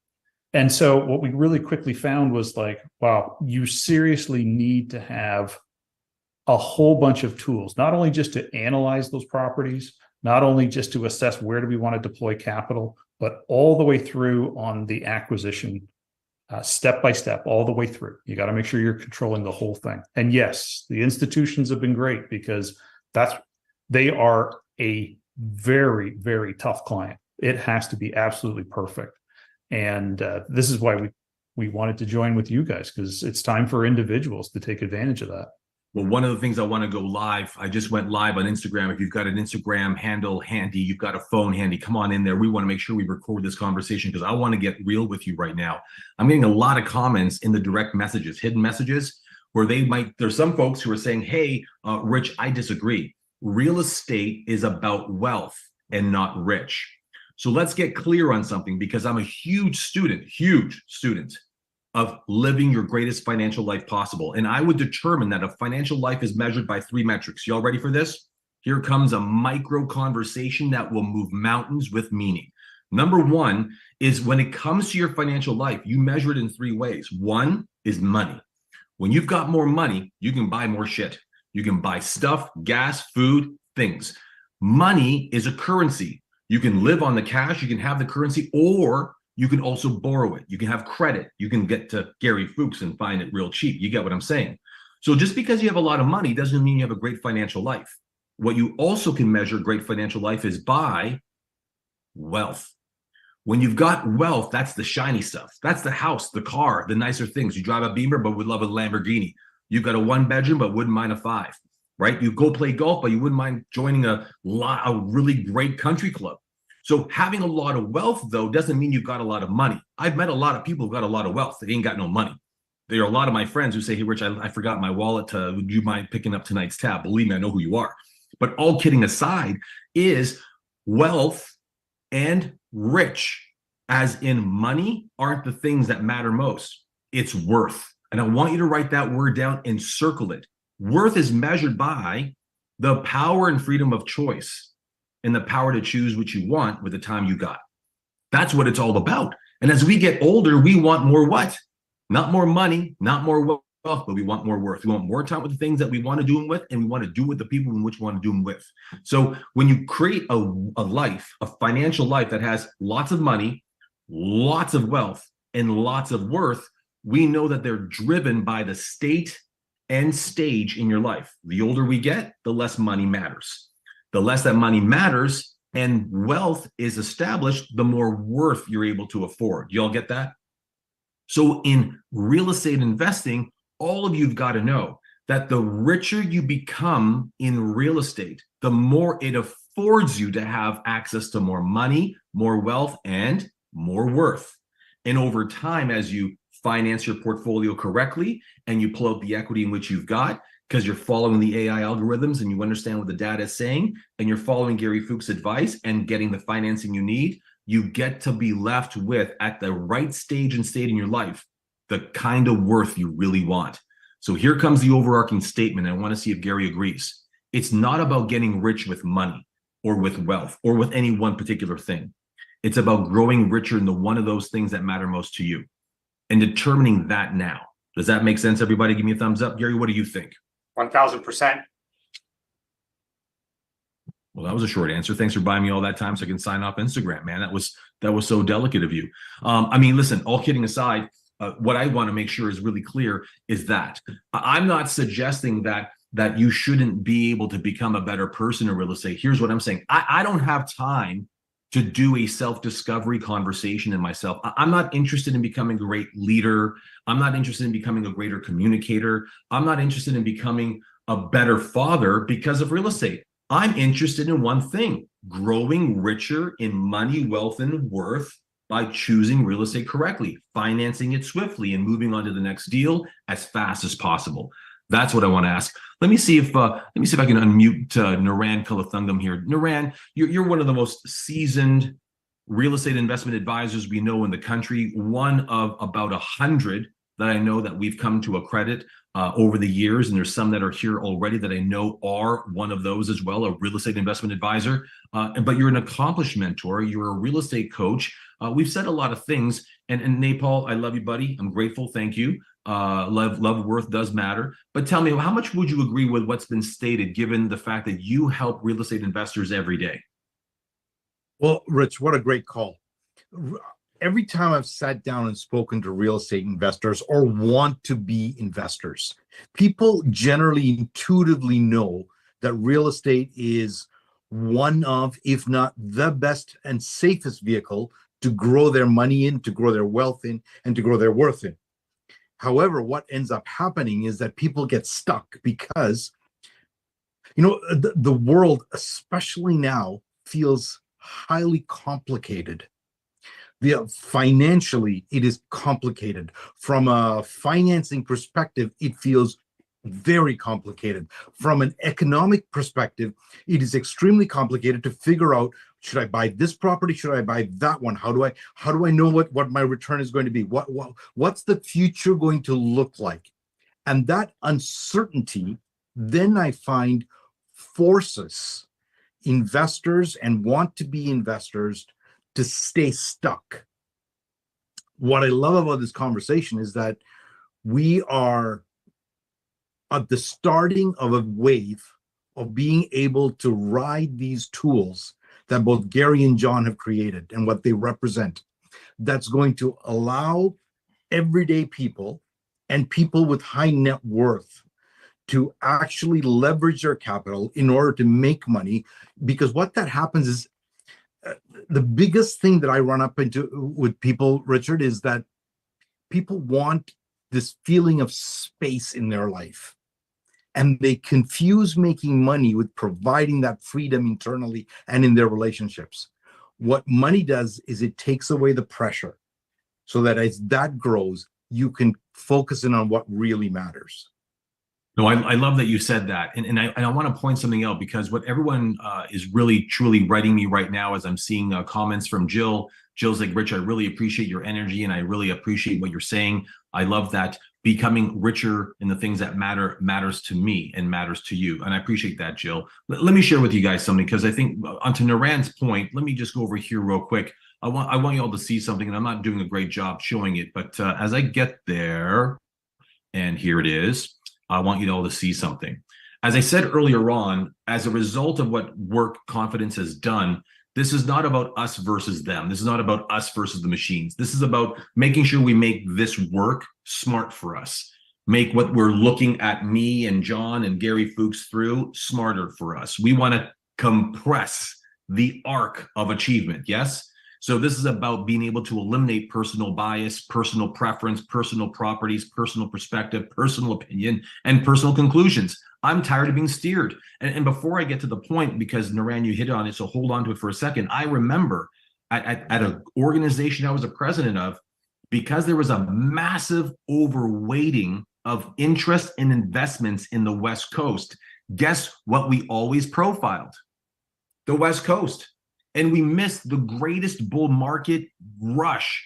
And so what we really quickly found was like, wow, you seriously need to have a whole bunch of tools, not only just to analyze those properties, not only just to assess where do we want to deploy capital, but all the way through on the acquisition, step by step, all the way through. You got to make sure you're controlling the whole thing. And yes, the institutions have been great because they are a very, very tough client. It has to be absolutely perfect. And this is why we wanted to join with you guys, because it's time for individuals to take advantage of that. Well, one of the things I want to go live, I just went live on Instagram. If you've got an Instagram handle handy, you've got a phone handy, come on in there. We want to make sure we record this conversation because I want to get real with you right now. I'm getting a lot of comments in the direct messages, hidden messages, where there's some folks who are saying, hey, Rich, I disagree. Real estate is about wealth and not rich. So let's get clear on something, because I'm a huge student of living your greatest financial life possible. And I would determine that a financial life is measured by 3 metrics. Y'all ready for this? Here comes a micro conversation that will move mountains with meaning. Number 1 is, when it comes to your financial life, you measure it in 3 ways. 1 is money. When you've got more money, you can buy more shit. You can buy stuff, gas, food, things. Money is a currency. You can live on the cash, you can have the currency, or you can also borrow it. You can have credit. You can get to Gary Fuchs and find it real cheap. You get what I'm saying? So just because you have a lot of money doesn't mean you have a great financial life. What you also can measure great financial life is by wealth. When you've got wealth, that's the shiny stuff. That's the house, the car, the nicer things. You drive a Beamer, but would love a Lamborghini. You've got a 1-bedroom, but wouldn't mind a 5, right? You go play golf, but you wouldn't mind joining a really great country club. So having a lot of wealth, though, doesn't mean you've got a lot of money. I've met a lot of people who've got a lot of wealth. They ain't got no money. There are a lot of my friends who say, hey, Rich, I forgot my wallet. Would you mind picking up tonight's tab? Believe me, I know who you are. But all kidding aside, is wealth and rich, as in money, aren't the things that matter most. It's worth. And I want you to write that word down and circle it. Worth is measured by the power and freedom of choice and the power to choose what you want with the time you got. That's what it's all about. And as we get older, we want more what? Not more money, not more wealth, but we want more worth. We want more time with the things that we want to do them with, and we want to do with the people in which we want to do them with. So when you create a life, a financial life that has lots of money, lots of wealth, and lots of worth, we know that they're driven by the state and stage in your life. The older we get, the less money matters. The less that money matters and wealth is established, the more worth you're able to afford. Y'all get that? So in real estate investing, all of you've got to know that the richer you become in real estate, the more it affords you to have access to more money, more wealth, and more worth. And over time, as you finance your portfolio correctly and you pull out the equity in which you've got, because you're following the AI algorithms and you understand what the data is saying, and you're following Gary Fuchs' advice and getting the financing you need, you get to be left with, at the right stage and state in your life, the kind of worth you really want. So here comes the overarching statement. I want to see if Gary agrees. It's not about getting rich with money or with wealth or with any one particular thing. It's about growing richer in the one of those things that matter most to you and determining that now. Does that make sense, everybody? Give me a thumbs up. Gary, what do you think? 1000%. Well, that was a short answer. Thanks for buying me all that time so I can sign off Instagram, man. That was so delicate of you. I mean, listen, all kidding aside, what I want to make sure is really clear is that I'm not suggesting that you shouldn't be able to become a better person in real estate. Here's what I'm saying. I don't have time to do a self-discovery conversation in myself. I'm not interested in becoming a great leader. I'm not interested in becoming a greater communicator. I'm not interested in becoming a better father because of real estate. I'm interested in one thing: growing richer in money, wealth, and worth by choosing real estate correctly, financing it swiftly, and moving on to the next deal as fast as possible. That's what I want to ask. Let me see if I can unmute Naran Kalathungam here. Naran, you're one of the most seasoned real estate investment advisors we know in the country. One of about 100 that I know that we've come to accredit over the years, and there's some that are here already that I know are one of those as well, a real estate investment advisor. But you're an accomplished mentor. You're a real estate coach. We've said a lot of things. And Napal, I love you, buddy. I'm grateful. Thank you. Love worth does matter. But tell me, how much would you agree with what's been stated, given the fact that you help real estate investors every day? Well, Rich, what a great call. Every time I've sat down and spoken to real estate investors or want to be investors, people generally intuitively know that real estate is one of, if not the best and safest vehicle to grow their money in, to grow their wealth in, and to grow their worth in. However, what ends up happening is that people get stuck because, the world, especially now, feels highly complicated. Financially, it is complicated. From a financing perspective, it feels very complicated. From an economic perspective, it is extremely complicated to figure out, should I buy this property? Should I buy that one? How do I know what my return is going to be? What's the future going to look like? And that uncertainty, then I find, forces investors and want to be investors to stay stuck. What I love about this conversation is that we are at the starting of a wave of being able to ride these tools that both Gary and John have created and what they represent. That's going to allow everyday people and people with high net worth to actually leverage their capital in order to make money. Because what that happens is, the biggest thing that I run up into with people, Richard, is that people want this feeling of space in their life. And they confuse making money with providing that freedom internally and in their relationships. What money does is it takes away the pressure so that as that grows, you can focus in on what really matters. No, I love that you said that. And I want to point something out, because what everyone is really, truly writing me right now as I'm seeing comments from Jill. Jill's like, Rich, I really appreciate your energy and I really appreciate what you're saying. I love that becoming richer in the things that matters to me and matters to you. And I appreciate that, Jill. Let me share with you guys something, because I think onto Naran's point, let me just go over here real quick. I want you all to see something, and I'm not doing a great job showing it, but as I get there, And here it is. I want you all to see something. As I said earlier on, as a result of what work confidence has done, this is not about us versus them. This is not about us versus the machines. This is about making sure we make this work smart for us. Make what we're looking at me and John and Gary Fuchs through smarter for us. We want to compress the arc of achievement, yes? So this is about being able to eliminate personal bias, personal preference, personal properties, personal perspective, personal opinion, and personal conclusions. I'm tired of being steered. And before I get to the point, because Naran, you hit on it, so hold on to it for a second. I remember at an organization I was a president of, because there was a massive overweighting of interest and investments in the West Coast, guess what we always profiled? The West Coast. And we missed the greatest bull market rush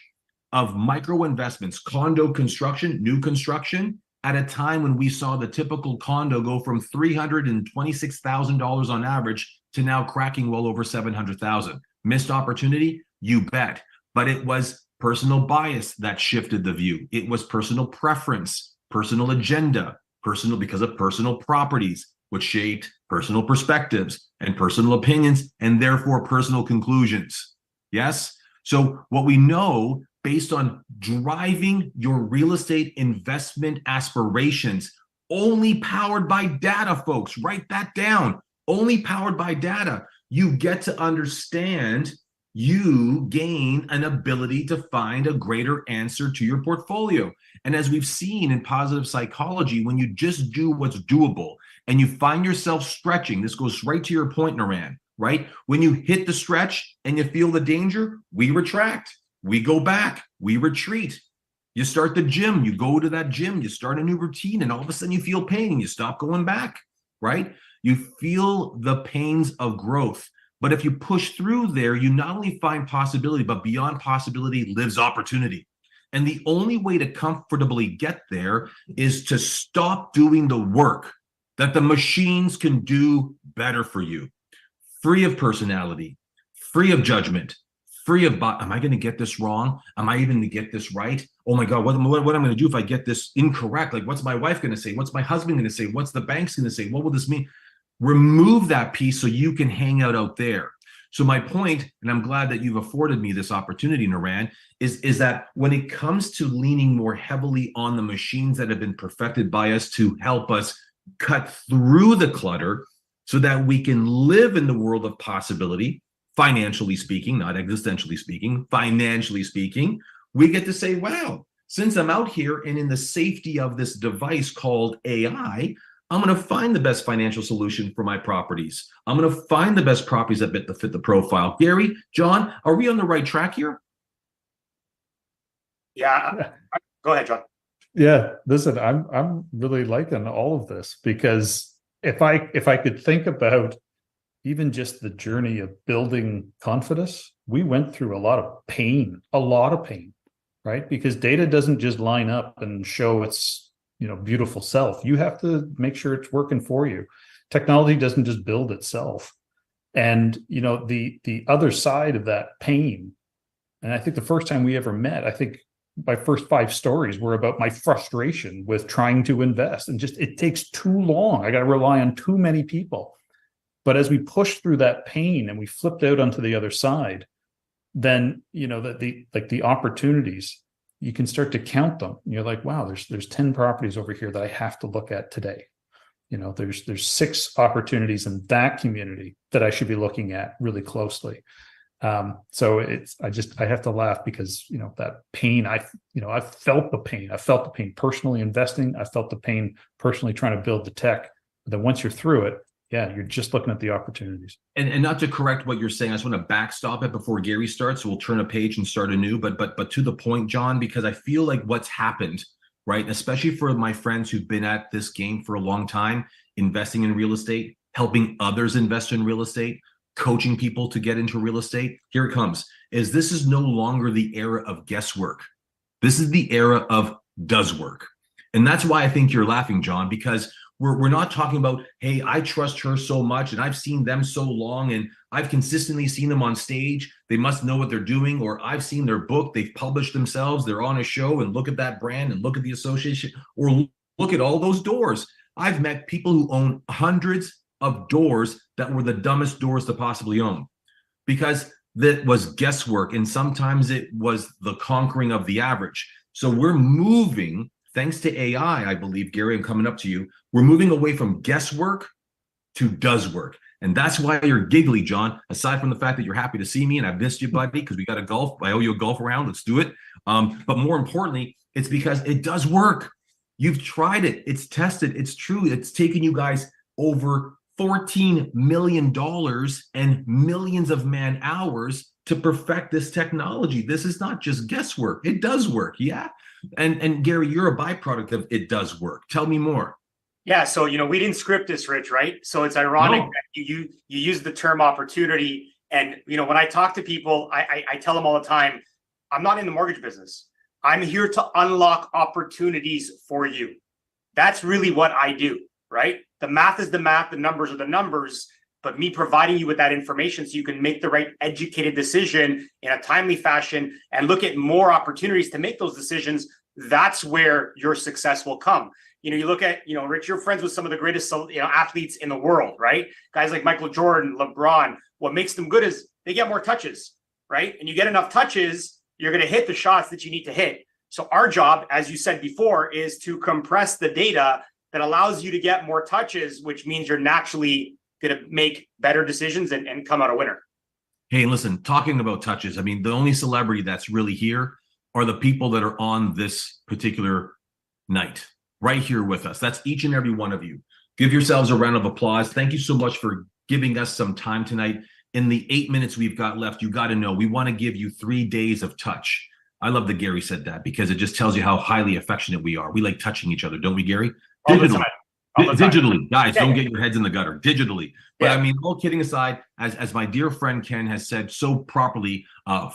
of micro investments, condo construction, new construction, at a time when we saw the typical condo go from $326,000 on average to now cracking well over $700,000. Missed opportunity? You bet. But it was personal bias that shifted the view. It was personal preference, personal agenda, personal because of personal properties, which shaped personal perspectives and personal opinions, and therefore personal conclusions. Yes? So what we know based on driving your real estate investment aspirations, only powered by data, folks, write that down, only powered by data, you get to understand, you gain an ability to find a greater answer to your portfolio. And as we've seen in positive psychology, when you just do what's doable and you find yourself stretching, this goes right to your point, Naran, right? When you hit the stretch and you feel the danger, we retract, we go back, we retreat. You start the gym, you go to that gym, you start a new routine, and all of a sudden you feel pain and you stop going back, right? You feel the pains of growth. But if you push through there, you not only find possibility, but beyond possibility lives opportunity. And the only way to comfortably get there is to stop doing the work that the machines can do better for you, free of personality, free of judgment, free of, am I going to get this wrong? Am I even going to get this right? Oh my God, what am I going to do if I get this incorrect? Like, what's my wife going to say? What's my husband going to say? What's the bank's going to say? What will this mean? Remove that piece so you can hang out there. So my point, and I'm glad that you've afforded me this opportunity, Naran, is that when it comes to leaning more heavily on the machines that have been perfected by us to help us cut through the clutter so that we can live in the world of possibility, financially speaking, not existentially speaking, financially speaking, we get to say, wow, since I'm out here and in the safety of this device called AI, I'm going to find the best financial solution for my properties. I'm going to find the best properties that fit the profile. Gary, John, are we on the right track here? Yeah. Go ahead, John. Yeah, listen, I'm really liking all of this, because if I could think about even just the journey of building confidence, we went through a lot of pain, right? Because data doesn't just line up and show its beautiful self. You have to make sure it's working for you. Technology doesn't just build itself. And the other side of that pain, and I think the first time we ever met, I think my first 5 stories were about my frustration with trying to invest, and just it takes too long. I got to rely on too many people. But as we push through that pain and we flipped out onto the other side, then the opportunities, you can start to count them. You're like, wow, there's 10 properties over here that I have to look at today. There's 6 opportunities in that community that I should be looking at really closely. So I have to laugh, because that pain, I felt the pain. I felt the pain personally investing. I felt the pain personally trying to build the tech. But then once you're through it, yeah, you're just looking at the opportunities. And not to correct what you're saying, I just want to backstop it before Gary starts. So we'll turn a page and start anew. But to the point, John, because I feel like what's happened, right, especially for my friends who've been at this game for a long time, investing in real estate, helping others invest in real estate, coaching people to get into real estate. Here it comes. This is no longer the era of guesswork. This is the era of does work. And that's why I think you're laughing, John, because We're not talking about, hey, I trust her so much and I've seen them so long and I've consistently seen them on stage. They must know what they're doing, or I've seen their book. They've published themselves. They're on a show, and look at that brand and look at the association, or look at all those doors. I've met people who own hundreds of doors that were the dumbest doors to possibly own, because that was guesswork. And sometimes it was the conquering of the average. So we're moving, thanks to AI, I believe, Gary, I'm coming up to you. We're moving away from guesswork to does work. And that's why you're giggly, John, aside from the fact that you're happy to see me and I've missed you, buddy, because we got a golf. I owe you a golf round. Let's do it. But more importantly, it's because it does work. You've tried it. It's tested. It's true. It's taken you guys over $14 million and millions of man hours to perfect this technology. This is not just guesswork. It does work. Yeah. And Gary, you're a byproduct of it does work. Tell me more. Yeah, so we didn't script this, Rich, right? So it's ironic No. that you use the term opportunity, and when I talk to people, I tell them all the time, I'm not in the mortgage business. I'm here to unlock opportunities for you. That's really what I do, right? The math is the math, the numbers are the numbers, but me providing you with that information so you can make the right educated decision in a timely fashion and look at more opportunities to make those decisions. That's where your success will come. You look at, Rich, you're friends with some of the greatest, athletes in the world, right? Guys like Michael Jordan, LeBron. What makes them good is they get more touches, right? And you get enough touches, you're going to hit the shots that you need to hit. So our job, as you said before, is to compress the data that allows you to get more touches, which means you're naturally going to make better decisions and come out a winner. Hey, listen, talking about touches, I mean, the only celebrity that's really here are the people that are on this particular night, right here with us. That's each and every one of you. Give yourselves a round of applause. Thank you so much for giving us some time tonight. In the 8 minutes we've got left, you got to know, we want to give you 3 days of touch. I love that Gary said that, because it just tells you how highly affectionate we are. We like touching each other, don't we, Gary? Digitally. Digitally, guys, don't get your heads in the gutter. Digitally. But I mean, all kidding aside, as my dear friend Ken has said so properly,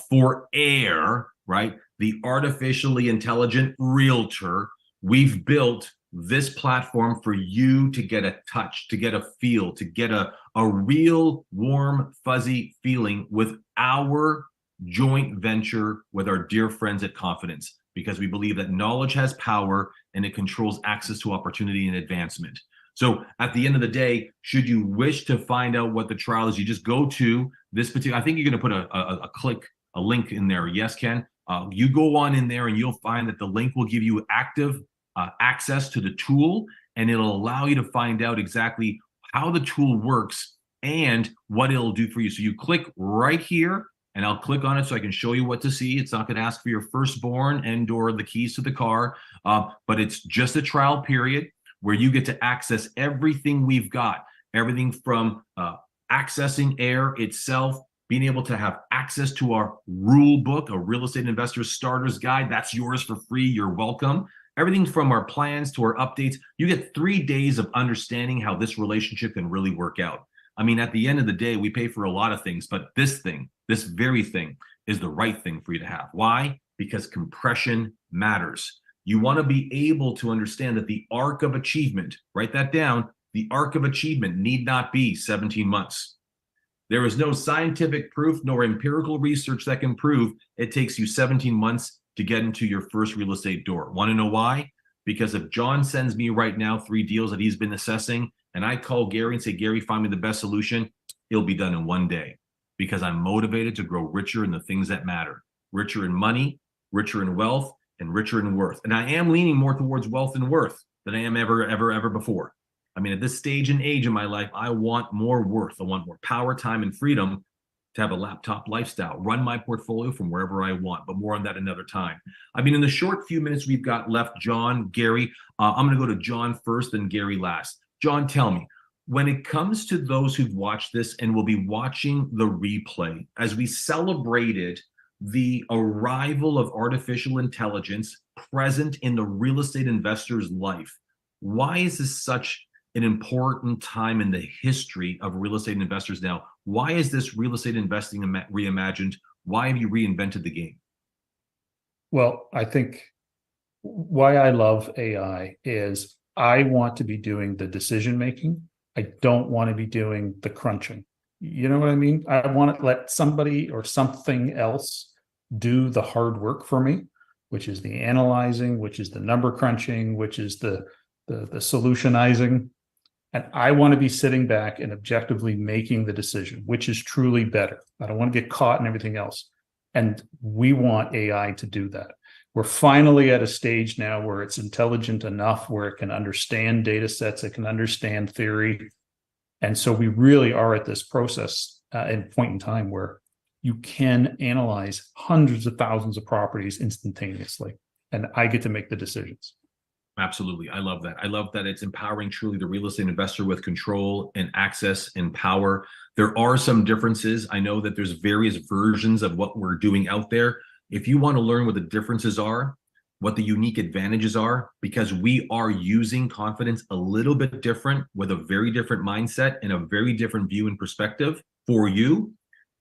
for AIR, right? The artificially intelligent realtor, we've built this platform for you to get a touch, to get a feel, to get a real warm, fuzzy feeling with our joint venture with our dear friends at Confidence, because we believe that knowledge has power and it controls access to opportunity and advancement. So at the end of the day, should you wish to find out what the trial is, you just go to this particular, I think you're going to put a link in there. Yes, Ken. You go on in there and you'll find that the link will give you active access to the tool, and it'll allow you to find out exactly how the tool works and what it'll do for you. So you click right here, and I'll click on it so I can show you what to see. It's not going to ask for your firstborn and or the keys to the car, but it's just a trial period where you get to access everything we've got, everything from accessing AIR itself, being able to have access to our rule book, a real estate investor starter's guide. That's yours for free. You're welcome. Everything from our plans to our updates. You get 3 days of understanding how this relationship can really work out. I mean, at the end of the day, we pay for a lot of things, but this thing, this very thing, is the right thing for you to have. Why? Because compression matters. You want to be able to understand that the arc of achievement, write that down, the arc of achievement need not be 17 months. There is no scientific proof nor empirical research that can prove it takes you 17 months to get into your first real estate door. Want to know why? Because if John sends me right now 3 deals that he's been assessing, and I call Gary and say, Gary, find me the best solution, it'll be done in 1 day, because I'm motivated to grow richer in the things that matter. Richer in money, richer in wealth, and richer in worth. And I am leaning more towards wealth and worth than I am ever before. I mean, at this stage and age in my life, I want more worth. I want more power, time, and freedom to have a laptop lifestyle, run my portfolio from wherever I want, but more on that another time. I mean, in the short few minutes we've got left, John, Gary, I'm going to go to John first and Gary last. John, tell me, when it comes to those who've watched this and will be watching the replay, as we celebrated the arrival of artificial intelligence present in the real estate investor's life, why is this such an important time in the history of real estate investors now? Why is this real estate investing reimagined? Why have you reinvented the game? Well, I think why I love AI is I want to be doing the decision making. I don't want to be doing the crunching. You know what I mean? I want to let somebody or something else do the hard work for me, which is the analyzing, which is the number crunching, which is the solutionizing. And I want to be sitting back and objectively making the decision, which is truly better. I don't want to get caught in everything else. And we want AI to do that. We're finally at a stage now where it's intelligent enough where it can understand data sets, it can understand theory. And so we really are at this process and point in time where you can analyze hundreds of thousands of properties instantaneously. And I get to make the decisions. Absolutely. I love that. I love that it's empowering truly the real estate investor with control and access and power. There are some differences. I know that there's various versions of what we're doing out there. If you want to learn what the differences are, what the unique advantages are, because we are using confidence a little bit different with a very different mindset and a very different view and perspective for you,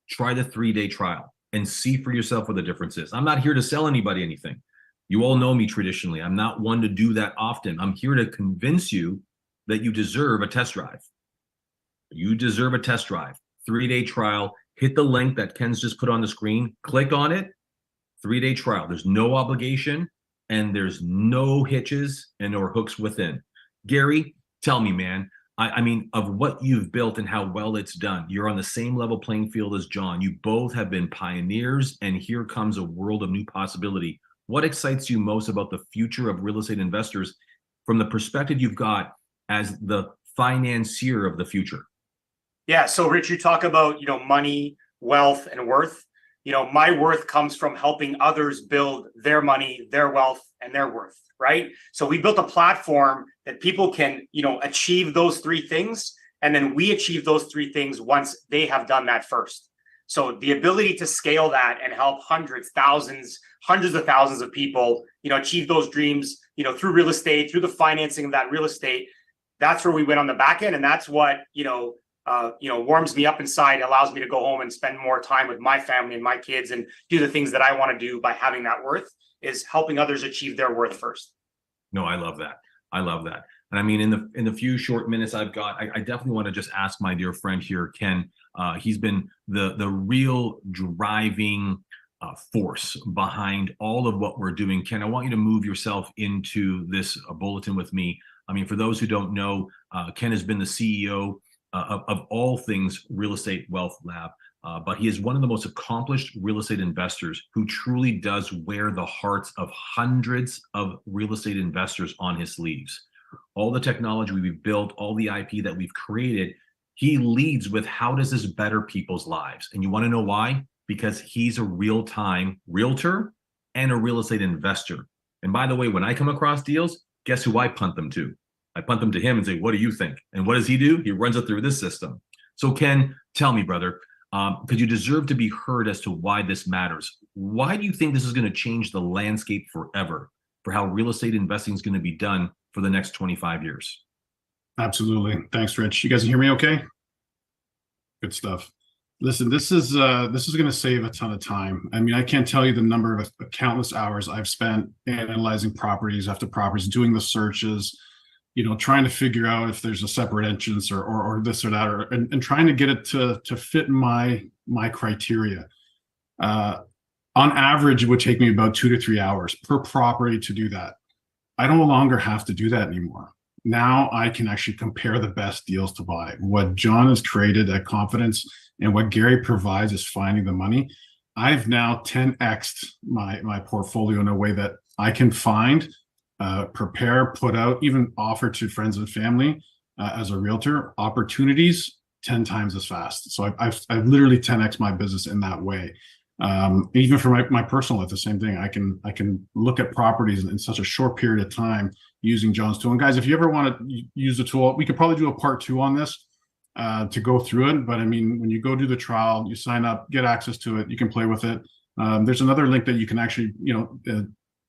try the 3-day trial and see for yourself what the difference is. I'm not here to sell anybody anything. You all know me traditionally. I'm not one to do that often. I'm here to convince you that you deserve a test drive. You deserve a test drive. 3-day trial. Hit the link that Ken's just put on the screen. Click on it. 3-day trial. There's no obligation and there's no hitches and or hooks within. Gary, tell me, man. I mean, of what you've built and how well it's done, you're on the same level playing field as John. You both have been pioneers, and here comes a world of new possibility. What excites you most about the future of real estate investors from the perspective you've got as the financier of the future? Yeah. So Rich, you talk about, money, wealth, and worth. My worth comes from helping others build their money, their wealth, and their worth, right? So we built a platform that people can, achieve those 3 things. And then we achieve those 3 things once they have done that first. So the ability to scale that and help hundreds of thousands of people, achieve those dreams, through real estate, through the financing of that real estate, that's where we win on the back end. And that's what, warms me up inside, allows me to go home and spend more time with my family and my kids and do the things that I want to do by having that worth, is helping others achieve their worth first. No, I love that. I love that. And I mean, in the few short minutes I've got, I definitely want to just ask my dear friend here, Ken. He's been the real driving force behind all of what we're doing. Ken, I want you to move yourself into this bulletin with me. I mean, for those who don't know, Ken has been the CEO of all things Real Estate Wealth Lab, but he is one of the most accomplished real estate investors who truly does wear the hearts of hundreds of real estate investors on his sleeves. All the technology we've built, all the IP that we've created, he leads with how does this better people's lives? And you want to know why? Because he's a real-time realtor and a real estate investor. And by the way, when I come across deals, guess who I punt them to? I punt them to him and say, what do you think? And what does he do? He runs it through this system. So Ken, tell me, brother, because you deserve to be heard as to why this matters. Why do you think this is going to change the landscape forever for how real estate investing is going to be done for the next 25 years? Absolutely. Thanks, Rich. You guys can hear me okay? Good stuff. Listen, this is going to save a ton of time. I mean, I can't tell you the number of countless hours I've spent analyzing properties after properties, doing the searches, trying to figure out if there's a separate entrance or this or that, and trying to get it to fit my criteria. On average, it would take me about 2 to 3 hours per property to do that. I no longer have to do that anymore. Now I can actually compare the best deals to buy. What John has created at Confidence and what Gary provides is finding the money. I've now 10x'd my portfolio in a way that I can find, prepare, put out, even offer to friends and family as a realtor opportunities 10 times as fast. So I've literally 10x my business in that way. Even for my personal life, the same thing. I can look at properties in such a short period of time using John's tool. And guys, if you ever want to use the tool, we could probably do a part 2 on this to go through it. But I mean, when you go do the trial, you sign up, get access to it, you can play with it. There's another link that you can actually,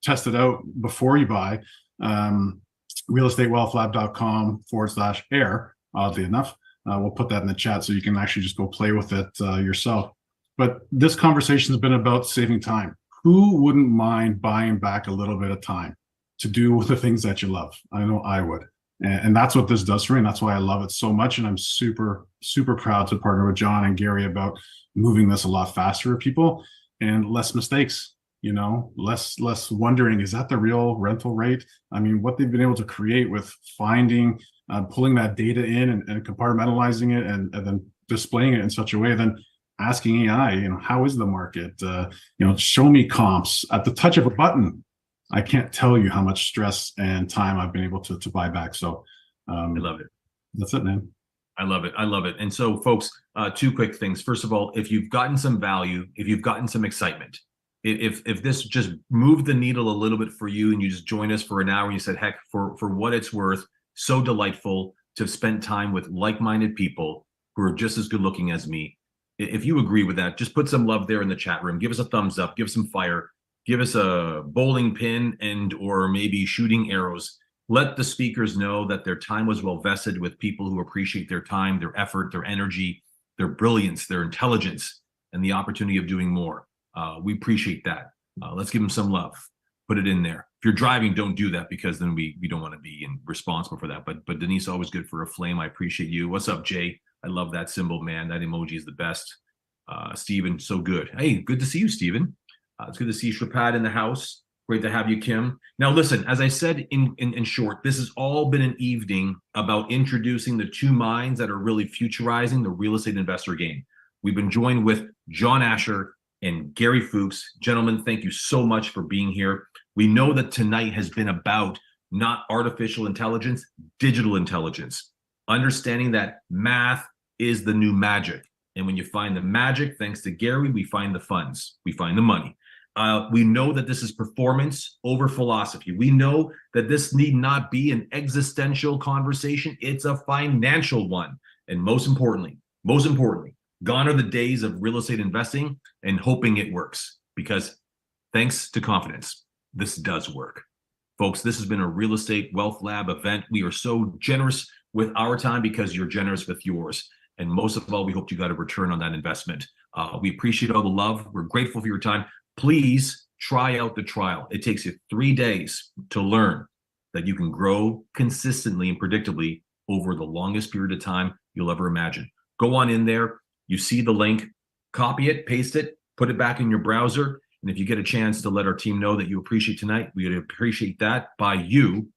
test it out before you buy. realestatewealthlab.com/air, oddly enough. We'll put that in the chat so you can actually just go play with it yourself. But this conversation has been about saving time. Who wouldn't mind buying back a little bit of time to do the things that you love? I know I would. And that's what this does for me. And that's why I love it so much. And I'm super, super proud to partner with John and Gary about moving this a lot faster for people and less mistakes, less wondering, is that the real rental rate? I mean, what they've been able to create with finding, pulling that data in and compartmentalizing it and then displaying it in such a way, then asking AI, how is the market? Show me comps at the touch of a button. I can't tell you how much stress and time I've been able to buy back. So I love it. That's it, man. I love it. I love it. And so, folks, two quick things. First of all, if you've gotten some value, if you've gotten some excitement, if this just moved the needle a little bit for you and you just joined us for an hour and you said, heck, for what it's worth, so delightful to have spent time with like-minded people who are just as good looking as me. If you agree with that, just put some love there in the chat room. Give us a thumbs up, give us some fire, give us a bowling pin and or maybe shooting arrows. Let the speakers know that their time was well vested with people who appreciate their time, their effort, their energy, their brilliance, their intelligence, and the opportunity of doing more. We appreciate that. Let's give them some love. Put it in there. If you're driving, don't do that because then we don't want to be responsible for that. But Denise, always good for a flame. I appreciate you. What's up, Jay? I love that symbol, man. That emoji is the best. Steven, so good. Hey, good to see you, Steven. It's good to see Shripad in the house. Great to have you, Kim. Now, listen, as I said in short, this has all been an evening about introducing the two minds that are really futurizing the real estate investor game. We've been joined with John Asher and Gary Fuchs. Gentlemen, thank you so much for being here. We know that tonight has been about not artificial intelligence, digital intelligence, understanding that math is the new magic. And when you find the magic, thanks to Gary, we find the funds, we find the money. We know that this is performance over philosophy. We know that this need not be an existential conversation. It's a financial one. And most importantly, gone are the days of real estate investing and hoping it works, because thanks to confidence, this does work. Folks, this has been a Real Estate Wealth Lab event. We are so generous with our time because you're generous with yours. And most of all, we hope you got a return on that investment. We appreciate all the love. We're grateful for your time. Please try out the trial. It takes you 3 days to learn that you can grow consistently and predictably over the longest period of time you'll ever imagine. Go on in there. You see the link, copy it, paste it, put it back in your browser. And if you get a chance to let our team know that you appreciate tonight, we would appreciate that by you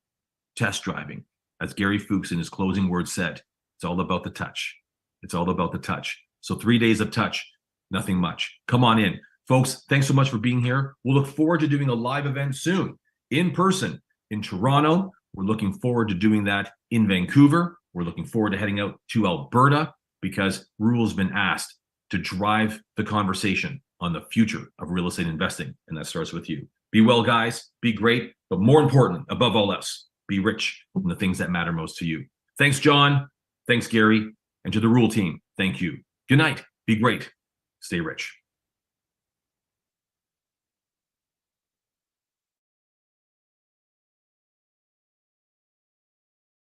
test driving. As Gary Fuchs in his closing words said, it's all about the touch. It's all about the touch. So 3 days of touch, nothing much. Come on in. Folks, thanks so much for being here. We'll look forward to doing a live event soon in person in Toronto. We're looking forward to doing that in Vancouver. We're looking forward to heading out to Alberta because Rule's been asked to drive the conversation on the future of real estate investing. And that starts with you. Be well, guys. Be great. But more important, above all else, be rich in the things that matter most to you. Thanks, John. Thanks, Gary. And to the Rule team, thank you. Good night. Be great. Stay rich.